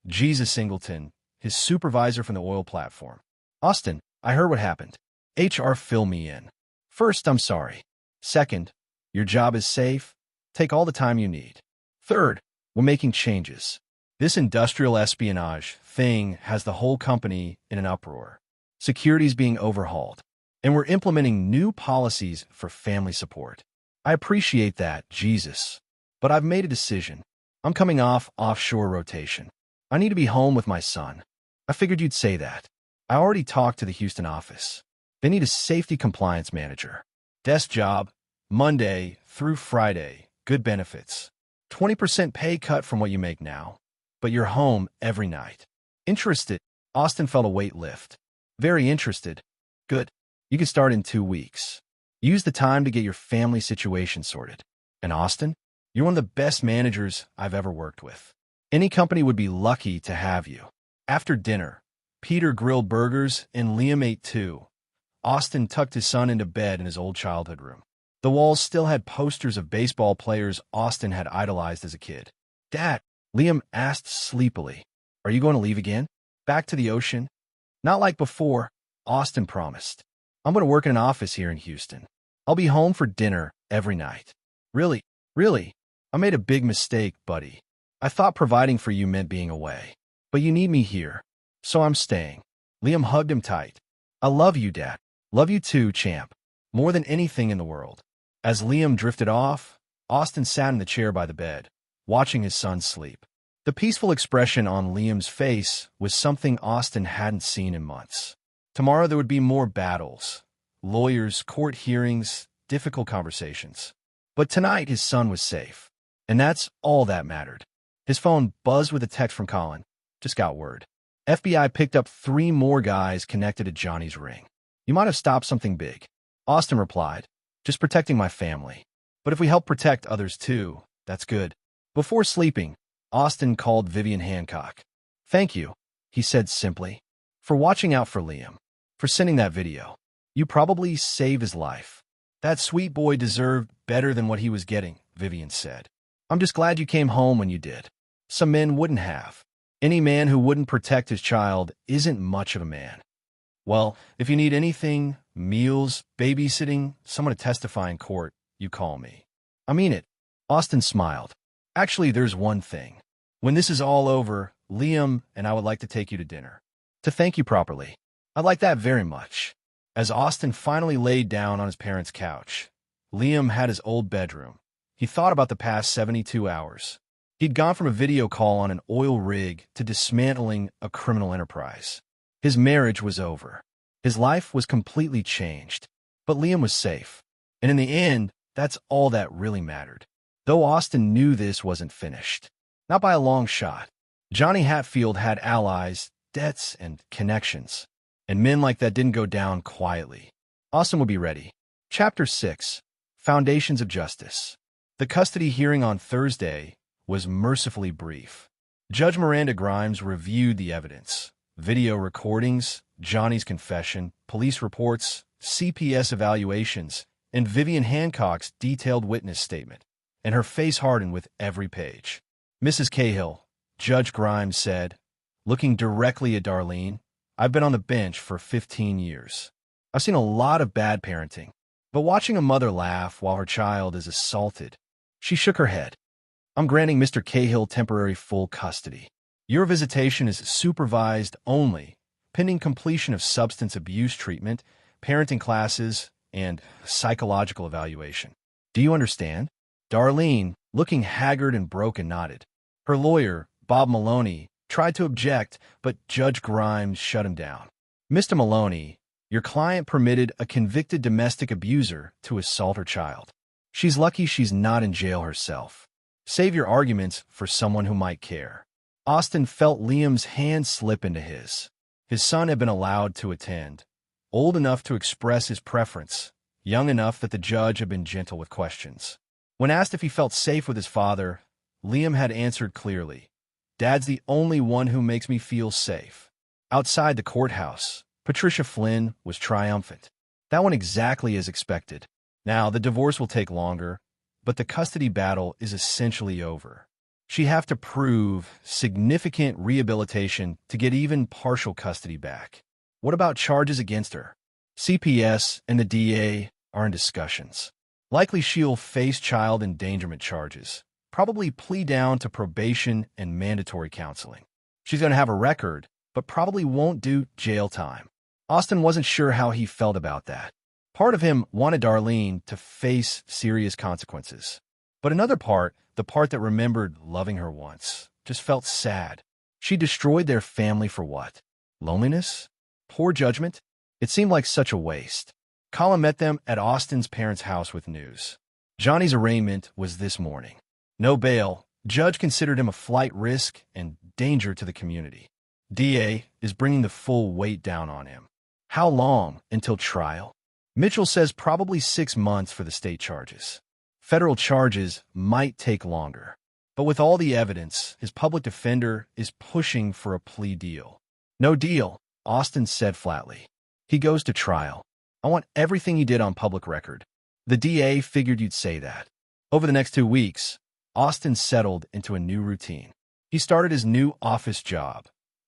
Jesus Singleton, his supervisor from the oil platform. Austin, I heard what happened. HR, fill me in. First, I'm sorry. Second, your job is safe. Take all the time you need. Third, we're making changes. This industrial espionage thing has the whole company in an uproar. Security's being overhauled, and we're implementing new policies for family support. I appreciate that, Jesus. But I've made a decision. I'm coming off offshore rotation. I need to be home with my son. I figured you'd say that. I already talked to the Houston office. They need a safety compliance manager. Desk job, Monday through Friday, good benefits. 20% pay cut from what you make now, but you're home every night. Interested? Austin felt a weight lift. Very interested. Good. You can start in 2 weeks. Use the time to get your family situation sorted. And Austin, you're one of the best managers I've ever worked with. Any company would be lucky to have you. After dinner, Peter grilled burgers and Liam ate too. Austin tucked his son into bed in his old childhood room. The walls still had posters of baseball players Austin had idolized as a kid. Dad, Liam asked sleepily, are you going to leave again? Back to the ocean? Not like before, Austin promised. I'm going to work in an office here in Houston. I'll be home for dinner every night. Really? I made a big mistake, buddy. I thought providing for you meant being away. But you need me here, so I'm staying. Liam hugged him tight. I love you, Dad. Love you too, champ. More than anything in the world. As Liam drifted off, Austin sat in the chair by the bed, watching his son sleep. The peaceful expression on Liam's face was something Austin hadn't seen in months. Tomorrow there would be more battles, lawyers, court hearings, difficult conversations. But tonight his son was safe, and that's all that mattered. His phone buzzed with a text from Colin. Just got word. FBI picked up 3 more guys connected to Johnny's ring. You might have stopped something big. Austin replied, just protecting my family. But if we help protect others too, that's good. Before sleeping, Austin called Vivian Hancock. Thank you, he said simply, for watching out for Liam, for sending that video. You probably saved his life. That sweet boy deserved better than what he was getting, Vivian said. I'm just glad you came home when you did. Some men wouldn't have. Any man who wouldn't protect his child isn't much of a man. Well, if you need anything, meals, babysitting, someone to testify in court, you call me. I mean it. Austin smiled. Actually, there's one thing. When this is all over, Liam and I would like to take you to dinner. To thank you properly. I'd like that very much. As Austin finally laid down on his parents' couch, Liam had his old bedroom. He thought about the past 72 hours. He'd gone from a video call on an oil rig to dismantling a criminal enterprise. His marriage was over. His life was completely changed. But Liam was safe. And in the end, that's all that really mattered. Though Austin knew this wasn't finished. Not by a long shot. Johnny Hatfield had allies, debts, and connections. And men like that didn't go down quietly. Austin would be ready. Chapter 6. Foundations of Justice. The custody hearing on Thursday was mercifully brief. Judge Miranda Grimes reviewed the evidence. Video recordings, Johnny's confession, police reports, CPS evaluations, and Vivian Hancock's detailed witness statement. And her face hardened with every page. Mrs. Cahill, Judge Grimes said, looking directly at Darlene, I've been on the bench for 15 years. I've seen a lot of bad parenting, but watching a mother laugh while her child is assaulted, she shook her head. I'm granting Mr. Cahill temporary full custody. Your visitation is supervised only, pending completion of substance abuse treatment, parenting classes, and psychological evaluation. Do you understand? Darlene, looking haggard and broken, nodded. Her lawyer, Bob Maloney, tried to object, but Judge Grimes shut him down. Mr. Maloney, your client permitted a convicted domestic abuser to assault her child. She's lucky she's not in jail herself. Save your arguments for someone who might care. Austin felt Liam's hand slip into his. His son had been allowed to attend, old enough to express his preference, young enough that the judge had been gentle with questions. When asked if he felt safe with his father, Liam had answered clearly, Dad's the only one who makes me feel safe. Outside the courthouse, Patricia Flynn was triumphant. That went exactly as expected. Now, the divorce will take longer, but the custody battle is essentially over. She'd have to prove significant rehabilitation to get even partial custody back. What about charges against her? CPS and the DA are in discussions. Likely she'll face child endangerment charges, probably plea down to probation and mandatory counseling. She's going to have a record, but probably won't do jail time. Austin wasn't sure how he felt about that. Part of him wanted Darlene to face serious consequences. But another part, the part that remembered loving her once, just felt sad. She destroyed their family for what? Loneliness? Poor judgment? It seemed like such a waste. Colin met them at Austin's parents' house with news. Johnny's arraignment was this morning. No bail. Judge considered him a flight risk and danger to the community. DA is bringing the full weight down on him. How long until trial? Mitchell says probably 6 months for the state charges. Federal charges might take longer. But with all the evidence, his public defender is pushing for a plea deal. No deal, Austin said flatly. He goes to trial. I want everything he did on public record. The DA figured you'd say that. Over the next 2 weeks, Austin settled into a new routine. He started his new office job,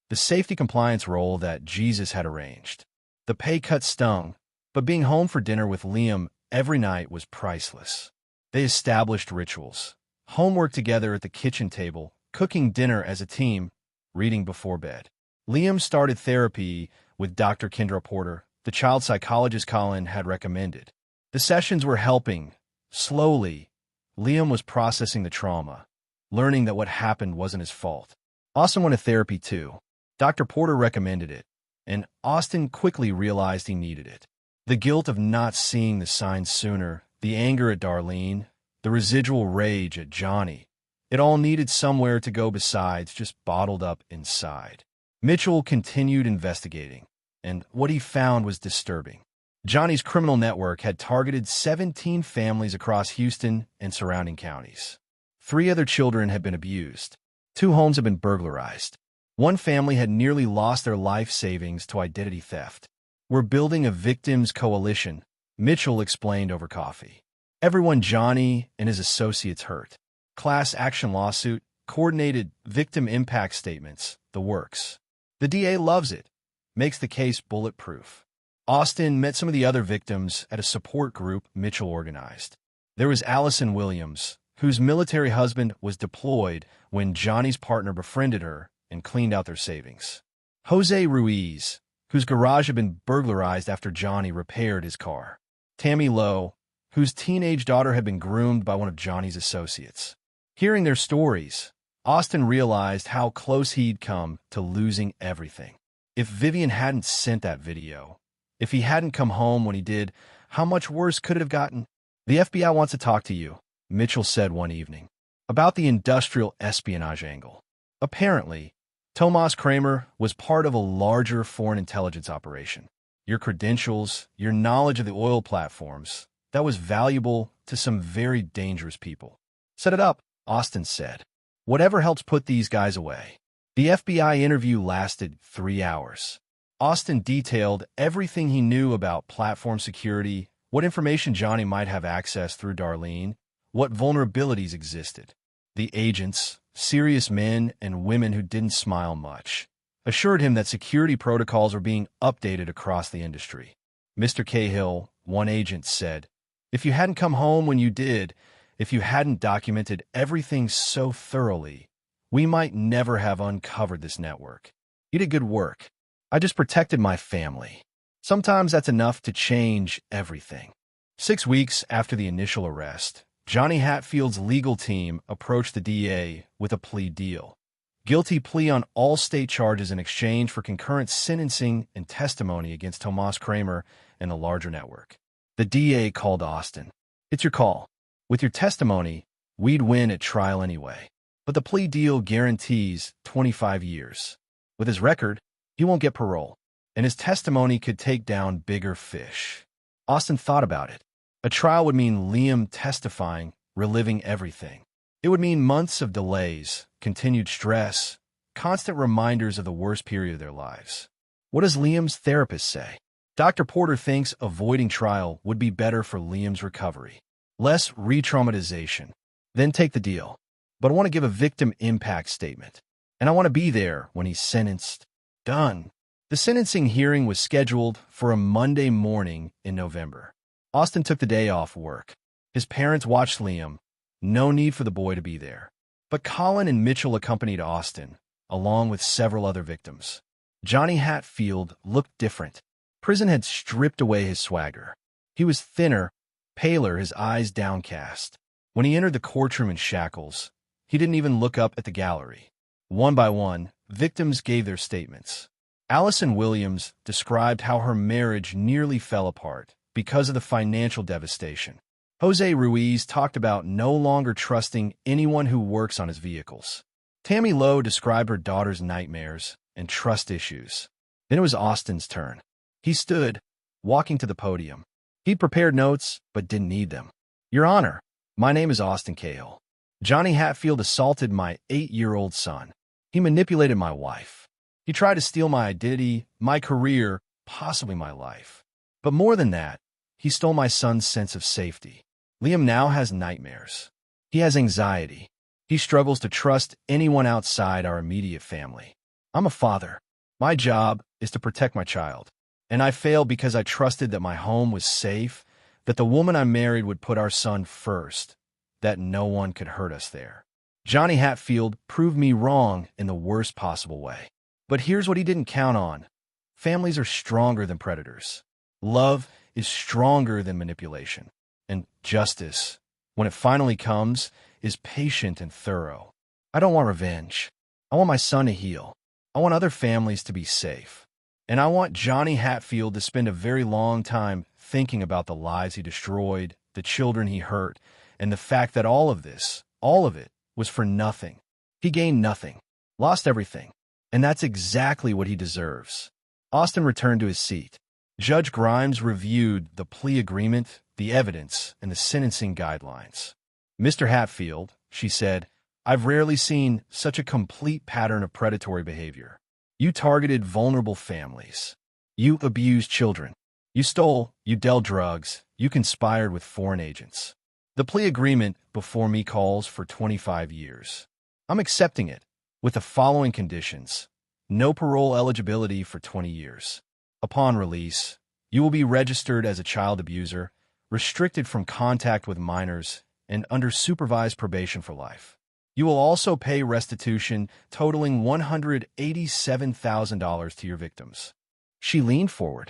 the safety compliance role that Jesus had arranged. The pay cut stung, but being home for dinner with Liam every night was priceless. They established rituals, homework together at the kitchen table, cooking dinner as a team, reading before bed. Liam started therapy with Dr. Kendra Porter, the child psychologist Colin had recommended. The sessions were helping. Slowly, Liam was processing the trauma, learning that what happened wasn't his fault. Austin went to therapy too. Dr. Porter recommended it, and Austin quickly realized he needed it. The guilt of not seeing the signs sooner, the anger at Darlene, the residual rage at Johnny, it all needed somewhere to go besides just bottled up inside. Mitchell continued investigating, and what he found was disturbing. Johnny's criminal network had targeted 17 families across Houston and surrounding counties. 3 other children had been abused. 2 homes had been burglarized. 1 family had nearly lost their life savings to identity theft. We're building a victims coalition, Mitchell explained over coffee. Everyone Johnny and his associates hurt. Class action lawsuit, coordinated victim impact statements, the works. The DA loves it, makes the case bulletproof. Austin met some of the other victims at a support group Mitchell organized. There was Allison Williams, whose military husband was deployed when Johnny's partner befriended her and cleaned out their savings. Jose Ruiz, whose garage had been burglarized after Johnny repaired his car. Tammy Lowe, whose teenage daughter had been groomed by one of Johnny's associates. Hearing their stories, Austin realized how close he'd come to losing everything. If Vivian hadn't sent that video, if he hadn't come home when he did, how much worse could it have gotten? The FBI wants to talk to you, Mitchell said one evening, about the industrial espionage angle. Apparently, Tomas Kramer was part of a larger foreign intelligence operation. Your credentials, your knowledge of the oil platforms, that was valuable to some very dangerous people. Set it up, Austin said. Whatever helps put these guys away. The FBI interview lasted 3 hours. Austin detailed everything he knew about platform security, what information Johnny might have access through Darlene, what vulnerabilities existed. The agents, serious men and women who didn't smile much, assured him that security protocols were being updated across the industry. Mr. Cahill, one agent, said, "If you hadn't come home when you did, if you hadn't documented everything so thoroughly, we might never have uncovered this network. You did good work. I just protected my family. Sometimes that's enough to change everything." 6 weeks after the initial arrest, Johnny Hatfield's legal team approached the DA with a plea deal. Guilty plea on all state charges in exchange for concurrent sentencing and testimony against Tomas Kramer and the larger network. The DA called Austin. "It's your call. With your testimony, we'd win at trial anyway. But the plea deal guarantees 25 years. With his record, he won't get parole, and his testimony could take down bigger fish." Austin thought about it. A trial would mean Liam testifying, reliving everything. It would mean months of delays, continued stress, constant reminders of the worst period of their lives. What does Liam's therapist say? Dr. Porter thinks avoiding trial would be better for Liam's recovery. Less re-traumatization. Then take the deal. But I want to give a victim impact statement. And I want to be there when he's sentenced. Done. The sentencing hearing was scheduled for a Monday morning in November. Austin took the day off work. His parents watched Liam. No need for the boy to be there. But Colin and Mitchell accompanied Austin, along with several other victims. Johnny Hatfield looked different. Prison had stripped away his swagger. He was thinner, paler, his eyes downcast. When he entered the courtroom in shackles, he didn't even look up at the gallery. One by one, victims gave their statements. Allison Williams described how her marriage nearly fell apart because of the financial devastation. Jose Ruiz talked about no longer trusting anyone who works on his vehicles. Tammy Lowe described her daughter's nightmares and trust issues. Then it was Austin's turn. He stood, walking to the podium. He'd prepared notes, but didn't need them. "Your Honor, my name is Austin Cahill. Johnny Hatfield assaulted my 8-year-old son. He manipulated my wife. He tried to steal my identity, my career, possibly my life. But more than that, he stole my son's sense of safety. Liam now has nightmares. He has anxiety. He struggles to trust anyone outside our immediate family. I'm a father. My job is to protect my child. And I failed because I trusted that my home was safe, that the woman I married would put our son first, that no one could hurt us there. Johnny Hatfield proved me wrong in the worst possible way. But here's what he didn't count on. Families are stronger than predators. Love is stronger than manipulation. And justice, when it finally comes, is patient and thorough. I don't want revenge. I want my son to heal. I want other families to be safe. And I want Johnny Hatfield to spend a very long time thinking about the lives he destroyed, the children he hurt, and the fact that all of this, all of it, was for nothing. He gained nothing, lost everything. And that's exactly what he deserves. Austin returned to his seat. Judge Grimes reviewed the plea agreement, the evidence, and the sentencing guidelines. "Mr. Hatfield," she said, "I've rarely seen such a complete pattern of predatory behavior. You targeted vulnerable families. You abused children. You stole, you dealt drugs, you conspired with foreign agents. The plea agreement before me calls for 25 years. I'm accepting it, with the following conditions. No parole eligibility for 20 years. Upon release, you will be registered as a child abuser, restricted from contact with minors, and under supervised probation for life. You will also pay restitution totaling $187,000 to your victims. She leaned forward.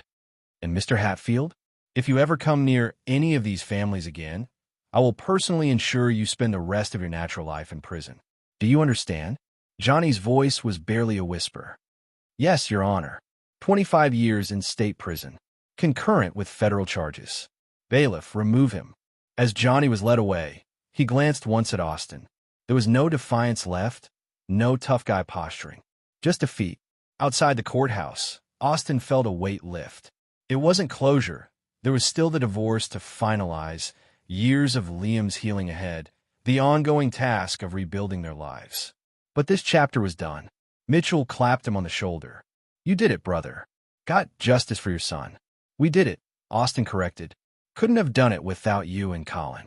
And Mr. Hatfield, if you ever come near any of these families again, I will personally ensure you spend the rest of your natural life in prison. Do you understand? Johnny's voice was barely a whisper. Yes, Your Honor. 25 years in state prison, concurrent with federal charges. Bailiff, remove him. As Johnny was led away, he glanced once at Austin. There was no defiance left, no tough guy posturing. Just defeat. Outside the courthouse, Austin felt a weight lift. It wasn't closure. There was still the divorce to finalize, years of Liam's healing ahead, the ongoing task of rebuilding their lives. But this chapter was done. Mitchell clapped him on the shoulder. You did it, brother. Got justice for your son. We did it, Austin corrected. Couldn't have done it without you and Colin.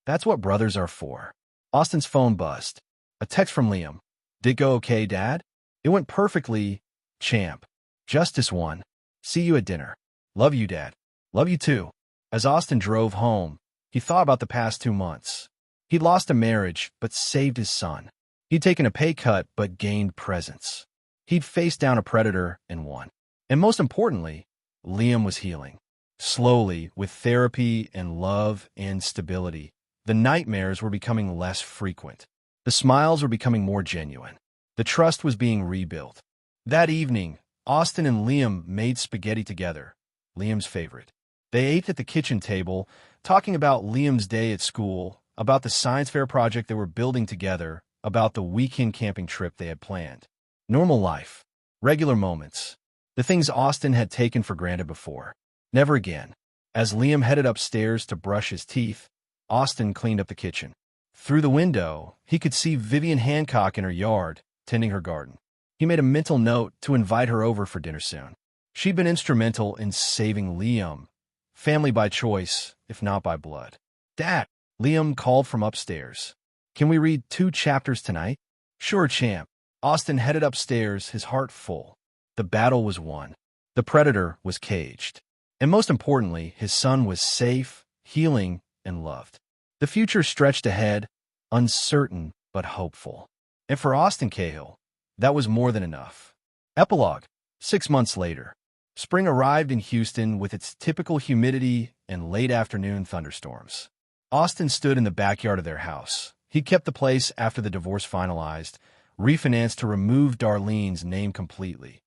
That's what brothers are for. Austin's phone buzzed. A text from Liam. Did it go okay, Dad? It went perfectly, champ. Justice won. See you at dinner. Love you, Dad. Love you too. As Austin drove home, he thought about the past 2 months. He'd lost a marriage, but saved his son. He'd taken a pay cut, but gained presence. He'd faced down a predator and won. And most importantly, Liam was healing. Slowly, with therapy and love and stability, the nightmares were becoming less frequent. The smiles were becoming more genuine. The trust was being rebuilt. That evening, Austin and Liam made spaghetti together, Liam's favorite. They ate at the kitchen table, talking about Liam's day at school, about the science fair project they were building together, about the weekend camping trip they had planned. Normal life. Regular moments. The things Austin had taken for granted before. Never again. As Liam headed upstairs to brush his teeth, Austin cleaned up the kitchen. Through the window, he could see Vivian Hancock in her yard, tending her garden. He made a mental note to invite her over for dinner soon. She'd been instrumental in saving Liam. Family by choice, if not by blood. Dad, Liam called from upstairs. Can we read 2 chapters tonight? Sure, champ. Austin headed upstairs, his heart full. The battle was won. The predator was caged. And most importantly, his son was safe, healing, and loved. The future stretched ahead, uncertain but hopeful. And for Austin Cahill, that was more than enough. Epilogue. 6 months later. Spring arrived in Houston with its typical humidity and late afternoon thunderstorms. Austin stood in the backyard of their house. He kept the place after the divorce finalized, refinanced to remove Darlene's name completely,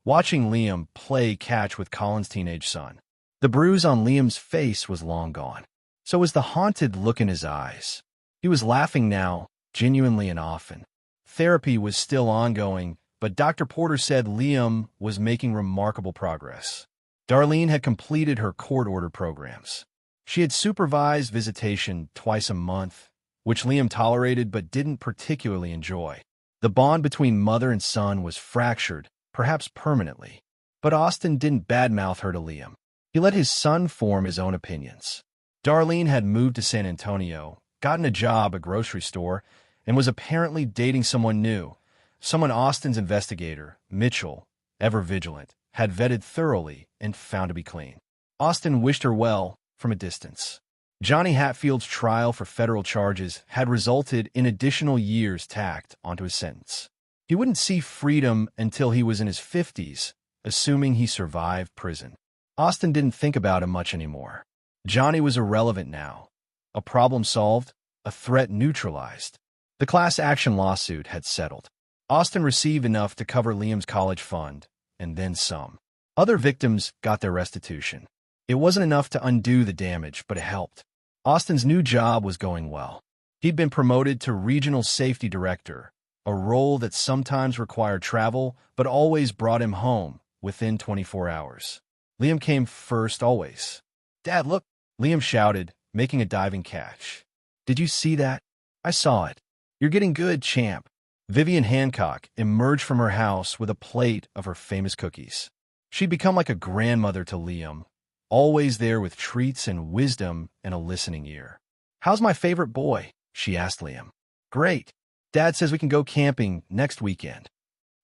watching Liam play catch with Colin's teenage son. The bruise on Liam's face was long gone. So was the haunted look in his eyes. He was laughing now, genuinely and often. Therapy was still ongoing, but Dr. Porter said Liam was making remarkable progress. Darlene had completed her court-order programs. She had supervised visitation twice a month, which Liam tolerated but didn't particularly enjoy. The bond between mother and son was fractured, perhaps permanently. But Austin didn't badmouth her to Liam. He let his son form his own opinions. Darlene had moved to San Antonio, gotten a job at a grocery store, and was apparently dating someone new, someone Austin's investigator, Mitchell, ever vigilant, had vetted thoroughly and found to be clean. Austin wished her well from a distance. Johnny Hatfield's trial for federal charges had resulted in additional years tacked onto his sentence. He wouldn't see freedom until he was in his 50s, assuming he survived prison. Austin didn't think about him much anymore. Johnny was irrelevant now. A problem solved, a threat neutralized. The class action lawsuit had settled. Austin received enough to cover Liam's college fund, and then some. Other victims got their restitution. It wasn't enough to undo the damage, but it helped. Austin's new job was going well. He'd been promoted to regional safety director, a role that sometimes required travel, but always brought him home within 24 hours. Liam came first always. Dad, look, Liam shouted, making a diving catch. Did you see that? I saw it. You're getting good, champ. Vivian Hancock emerged from her house with a plate of her famous cookies. She'd become like a grandmother to Liam, always there with treats and wisdom and a listening ear. "How's my favorite boy?" she asked Liam. "Great. Dad says we can go camping next weekend."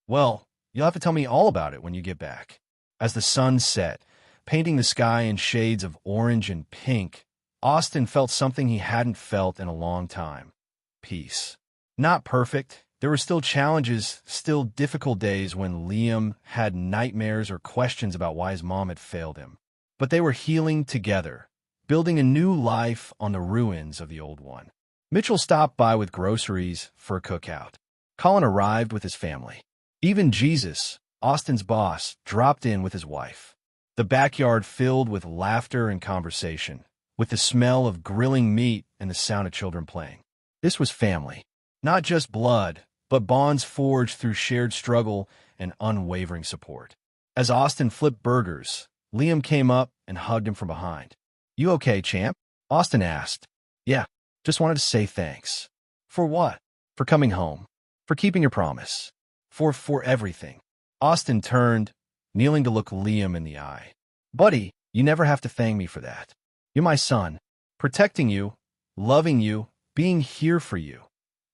"Well, you'll have to tell me all about it when you get back." As the sun set, painting the sky in shades of orange and pink, Austin felt something he hadn't felt in a long time. Peace. Not perfect. There were still challenges, still difficult days when Liam had nightmares or questions about why his mom had failed him. But they were healing together, building a new life on the ruins of the old one. Mitchell stopped by with groceries for a cookout. Colin arrived with his family. Even Jesus, Austin's boss, dropped in with his wife. The backyard filled with laughter and conversation, with the smell of grilling meat and the sound of children playing. This was family. Not just blood, but bonds forged through shared struggle and unwavering support. As Austin flipped burgers, Liam came up and hugged him from behind. "You okay, champ?" Austin asked. "Yeah, just wanted to say thanks." "For what?" "For coming home. For keeping your promise. For everything." Austin turned, kneeling to look Liam in the eye. "Buddy, you never have to thank me for that. You're my son, protecting you, loving you, being here for you.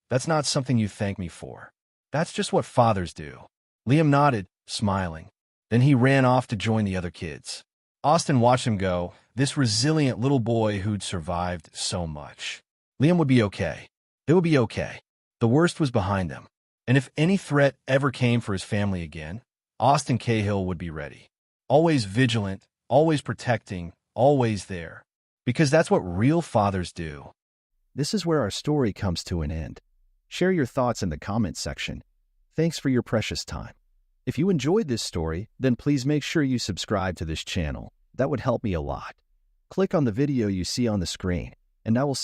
That's not something you thank me for. That's just what fathers do." Liam nodded, smiling. Then he ran off to join the other kids. Austin watched him go, this resilient little boy who'd survived so much. Liam would be okay. They would be okay. The worst was behind them. And if any threat ever came for his family again, Austin Cahill would be ready. Always vigilant, always protecting, always there. Because that's what real fathers do. This is where our story comes to an end. Share your thoughts in the comments section. Thanks for your precious time. If you enjoyed this story, then please make sure you subscribe to this channel. That would help me a lot. Click on the video you see on the screen, and I will see